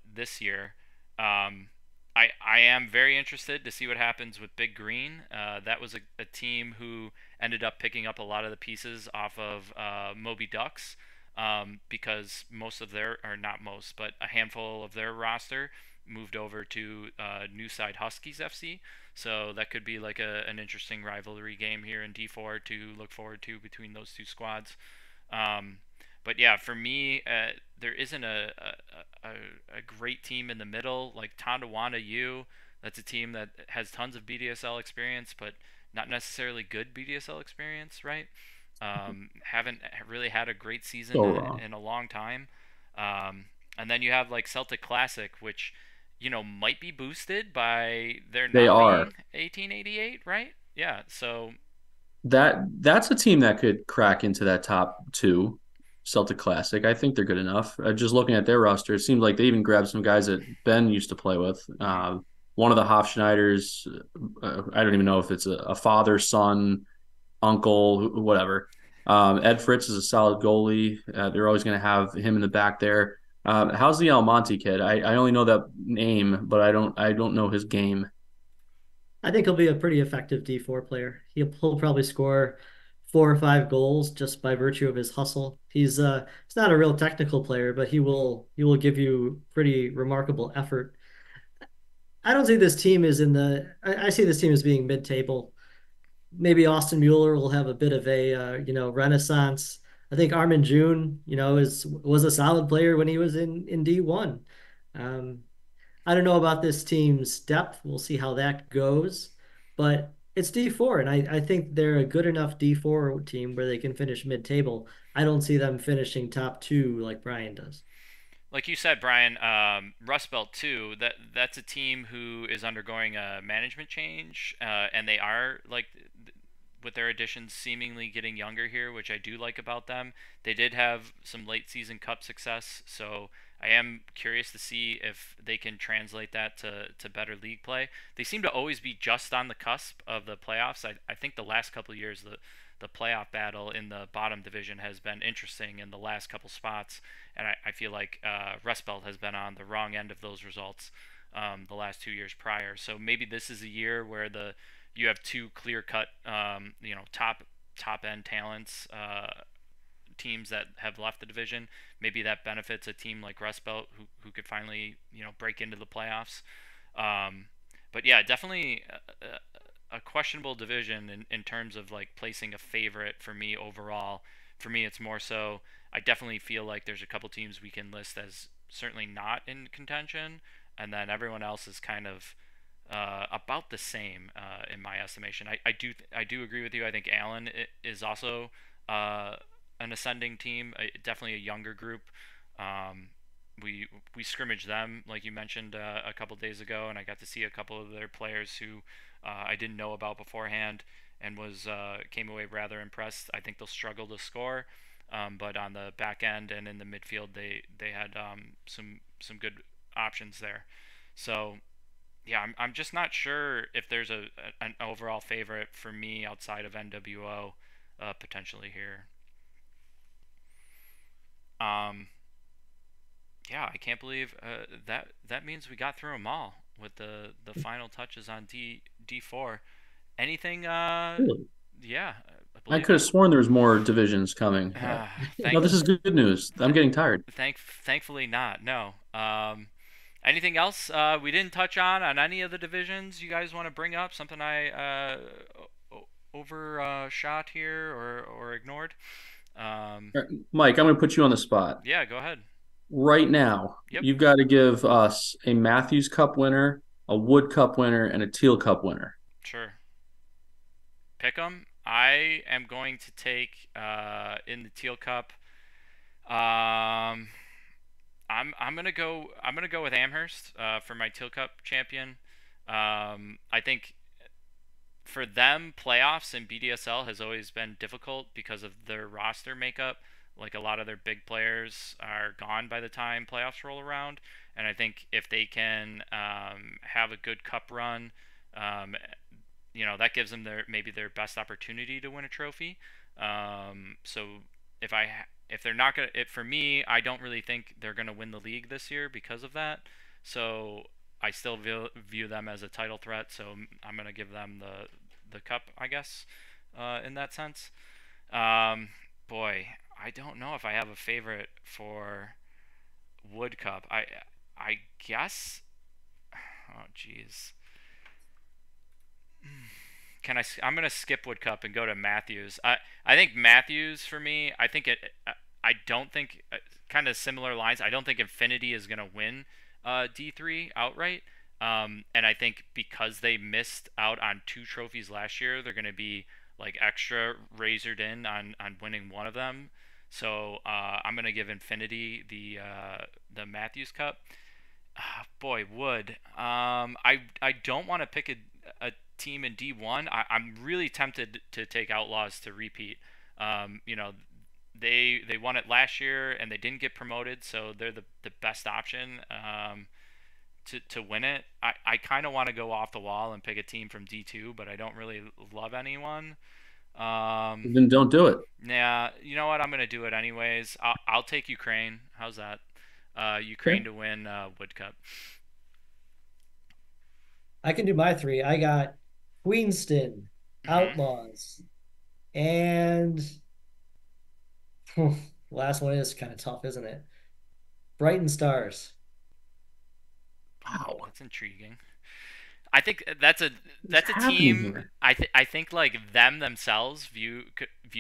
this year. Um, I am very interested to see what happens with Big Green. That was a team who ended up picking up a lot of the pieces off of Moby Ducks, because most of their, or not most, but a handful of their roster moved over to Newside Huskies FC. So that could be like an interesting rivalry game here in D4 to look forward to between those two squads. Um, but yeah, for me, there isn't a great team in the middle like Tonawanda U. That's a team that has tons of BDSL experience, but not necessarily good BDSL experience, right? Haven't really had a great season So wrong. in a long time. And then you have like Celtic Classic, which might be boosted by there They not are. being 1888, right? Yeah. So That's a team that could crack into that top two Celtic Classic. I think they're good enough. Just looking at their roster, it seems like they even grabbed some guys that Ben used to play with. mhm. One of the Hofschneiders, I don't even know if it's a father, son, uncle, whatever. Ed Fritz is a solid goalie. They're always going to have him in the back there. How's the Almonte kid? I only know that name, but I don't know his game. I think he'll be a pretty effective D4 player. He'll probably score 4 or 5 goals just by virtue of his hustle. He's not a real technical player, but he will give you pretty remarkable effort. I don't see this team as in the I see this team as being mid-table. Maybe Austin Mueller will have a bit of a renaissance. I think Armin June, is was a solid player when he was in D1. Um, I don't know about this team's depth. We'll see how that goes, but it's D4, and I think they're a good enough D4 team where they can finish mid-table. I don't see them finishing top two like Brian does. Like you said, Brian, Rust Belt too. That's a team who is undergoing a management change, and they are like with their additions seemingly getting younger here, which I do like about them. They did have some late season cup success, so I am curious to see if they can translate that to better league play. They seem to always be just on the cusp of the playoffs. I think the last couple of years the playoff battle in the bottom division has been interesting in the last couple spots, and I feel like Rust Belt has been on the wrong end of those results the last 2 years prior. So maybe this is a year where the you have two clear cut, top end talents, teams that have left the division. Maybe that benefits a team like Rust Belt who could finally break into the playoffs. Um, but yeah, definitely a questionable division in terms of like placing a favorite for me overall. For me, it's more so I definitely feel like there's a couple teams we can list as certainly not in contention, and then everyone else is kind of about the same in my estimation. I do agree with you. I think Allen is also uh, an ascending team, definitely a younger group. Um, we scrimmaged them like you mentioned a couple days ago, and I got to see a couple of their players who I didn't know about beforehand, and was came away rather impressed. I think they'll struggle to score, but on the back end and in the midfield, they had some good options there. So yeah, I'm just not sure if there's an overall favorite for me outside of NWO potentially here. Um, yeah, I can't believe that means we got through them all with the final touches on D4. Anything? Really? Yeah, I I believe. could have sworn there was more divisions coming. Uh, No, thank, this is good news. I'm th- getting tired. thankfully not. No. Anything else we didn't touch on any of the divisions you guys want to bring up? Something I overshot here or ignored? Um, All right, Mike, I'm going to put you on the spot. yeah, go ahead. Right now, Yep, you've got to give us a Matthews Cup winner, a Wood Cup winner, and a Teal Cup winner. sure. Pick 'em. I am going to take in the Teal Cup. Um, I'm gonna go with Amherst for my Teal Cup champion. I think for them, playoffs in BDSL has always been difficult because of their roster makeup. Like a lot of their big players are gone by the time playoffs roll around, and I think if they can have a good cup run, um, that gives them maybe their best opportunity to win a trophy. So if they're not gonna, for me, I don't really think they're gonna win the league this year because of that. So I still view them as a title threat. So I'm gonna give them the cup, I guess, in that sense. Um, boy, I don't know if I have a favorite for Wood Cup. I guess. Oh, jeez. I'm gonna skip Wood Cup and go to Matthews. I think Matthews for me. I think it. I don't think kind of similar lines. I don't think Infinity is gonna win D3 outright. And I think because they missed out on two trophies last year, they're gonna be like extra razored in on winning one of them. So I'm gonna give Infinity the Matthews Cup. Boy, would. I don't want to pick a team in D1. I'm really tempted to take Outlaws to repeat. You know, they won it last year and they didn't get promoted, so they're the best option to win it. I kind of want to go off the wall and pick a team from D2, but I don't really love anyone. Um, Then don't do it. yeah, you know what? I'm gonna do it anyways. I'll take Ukraine. How's that? Ukraine Okay. to win Wood Cup. I can do my three. I got Queenston, Hmm. Outlaws, and last one is kind of tough, isn't it? Brighton Stars. Oh, Wow. that's intriguing. I think that's a What's that's a happening team. here? I think like them themselves view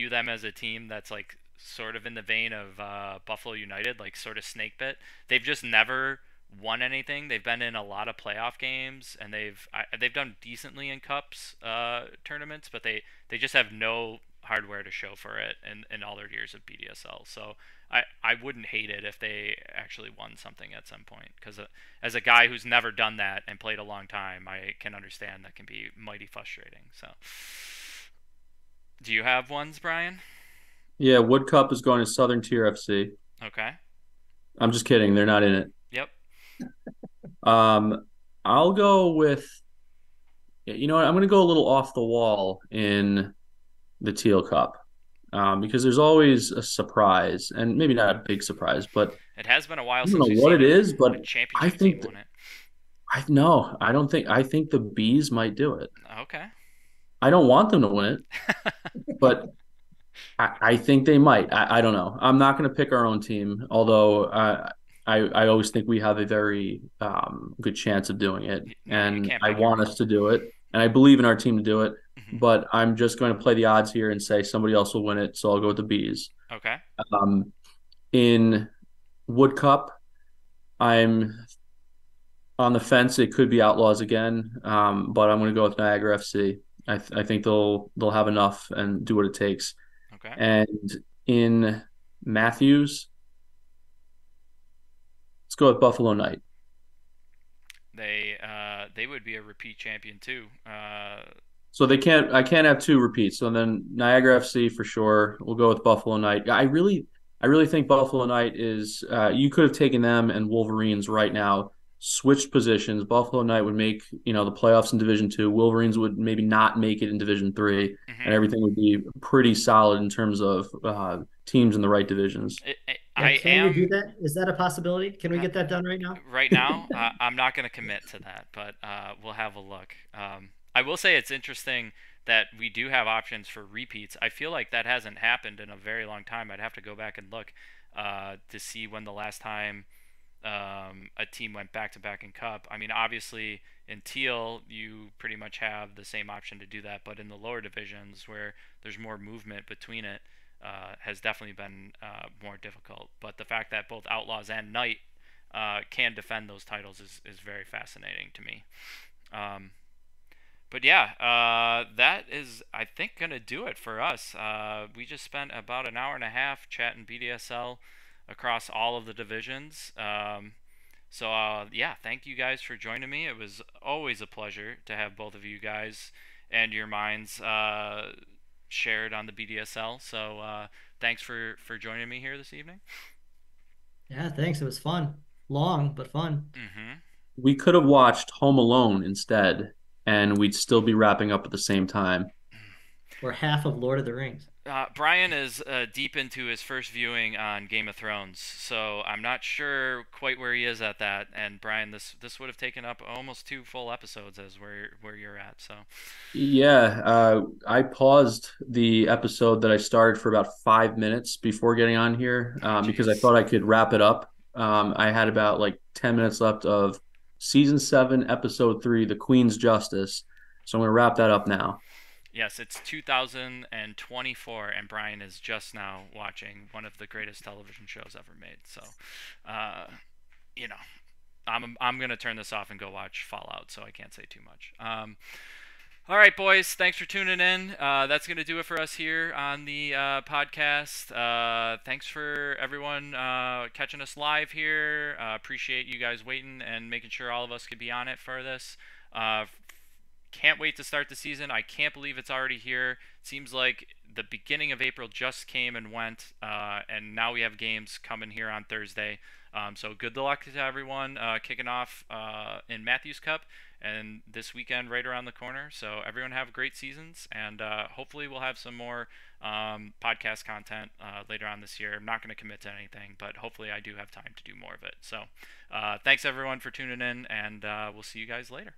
them as a team that's like sort of in the vein of Buffalo United, like sort of snake bit. They've just never won anything. They've been in a lot of playoff games and they've done decently in cups tournaments, but they just have no hardware to show for it in all their years of BDSL. So I wouldn't hate it if they actually won something at some point because as a guy who's never done that and played a long time, I can understand that can be mighty frustrating. So, do you have ones, Brian? Yeah, Wood Cup is going to Southern Tier FC. Okay. I'm just kidding. They're not in it. Yep. Um, I'll go with, you know what? I'm going to go a little off the wall in the Teal Cup, because there's always a surprise, and maybe not a big surprise, but It has been a while I don't since know we've what seen it is, a but I championship team think win it. I no, I don't think I think the Bees might do it. Okay. I don't want them to win it, but I think they might. I don't know. I'm not going to pick our own team, although I always think we have a very good chance of doing it, No, you and can't I pick your want own. us to do it, and I believe in our team to do it. Hmm. But I'm just going to play the odds here and say somebody else will win it, so I'll go with the Bees. Okay. Um, in Wood Cup, I'm on the fence. It could be Outlaws again, but I'm going to go with Niagara FC. I think they'll have enough and do what it takes. Okay. And in Matthews, let's go with Buffalo Knight. They would be a repeat champion too. So I can't have two repeats. So then Niagara FC for sure. We'll go with Buffalo Knight. I really think Buffalo Knight is. You could have taken them and Wolverines right now, switched positions. Buffalo Knight would make the playoffs in Division Two. Wolverines would maybe not make it in Division Three, and Hmm. everything would be pretty solid in terms of teams in the right divisions. Yeah, I can we do am that? Is that a possibility? Can we uh, get that done right now? right now. I'm not going to commit to that, but we'll have a look. I will say it's interesting that we do have options for repeats. I feel like that hasn't happened in a very long time. I'd have to go back and look to see when the last time a team went back to back in Cup. I mean, obviously in Teal, you pretty much have the same option to do that, but in the lower divisions where there's more movement between it, has definitely been more difficult. But the fact that both Outlaws and Knight can defend those titles is very fascinating to me. Um, but yeah, that is, I think, going to do it for us. We just spent about an hour and a half chatting BDSL across all of the divisions. Yeah, thank you guys for joining me. It was always a pleasure to have both of you guys and your minds shared on the BDSL. So thanks for joining me here this evening. Yeah, thanks. It was fun. Long, but fun. Mm-hmm. We could have watched Home Alone instead, and we'd still be wrapping up at the same time. Or half of Lord of the Rings. Brian is deep into his first viewing on Game of Thrones, so I'm not sure quite where he is at that. And Brian, this would have taken up almost two full episodes as where you're at. So, Yeah, I paused the episode that I started for about 5 minutes before getting on here, oh because I jeez. thought I could wrap it up. I had about like 10 minutes left of season 7, episode 3, The Queen's Justice. So I'm going to wrap that up now. Yes, it's 2024, and Brian is just now watching one of the greatest television shows ever made. So, uh, you know, I'm gonna turn this off and go watch Fallout, so I can't say too much. All right, boys. Thanks for tuning in. That's going to do it for us here on the podcast. Thanks for everyone catching us live here. Appreciate you guys waiting and making sure all of us could be on it for this. Uh, can't wait to start the season. I can't believe it's already here. Seems like the beginning of April just came and went, and now we have games coming here on Thursday. So good luck to everyone kicking off in Matthews Cup and this weekend right around the corner. So everyone have great seasons, and hopefully we'll have some more podcast content later on this year. I'm not going to commit to anything, but hopefully I do have time to do more of it. So thanks everyone for tuning in, and we'll see you guys later.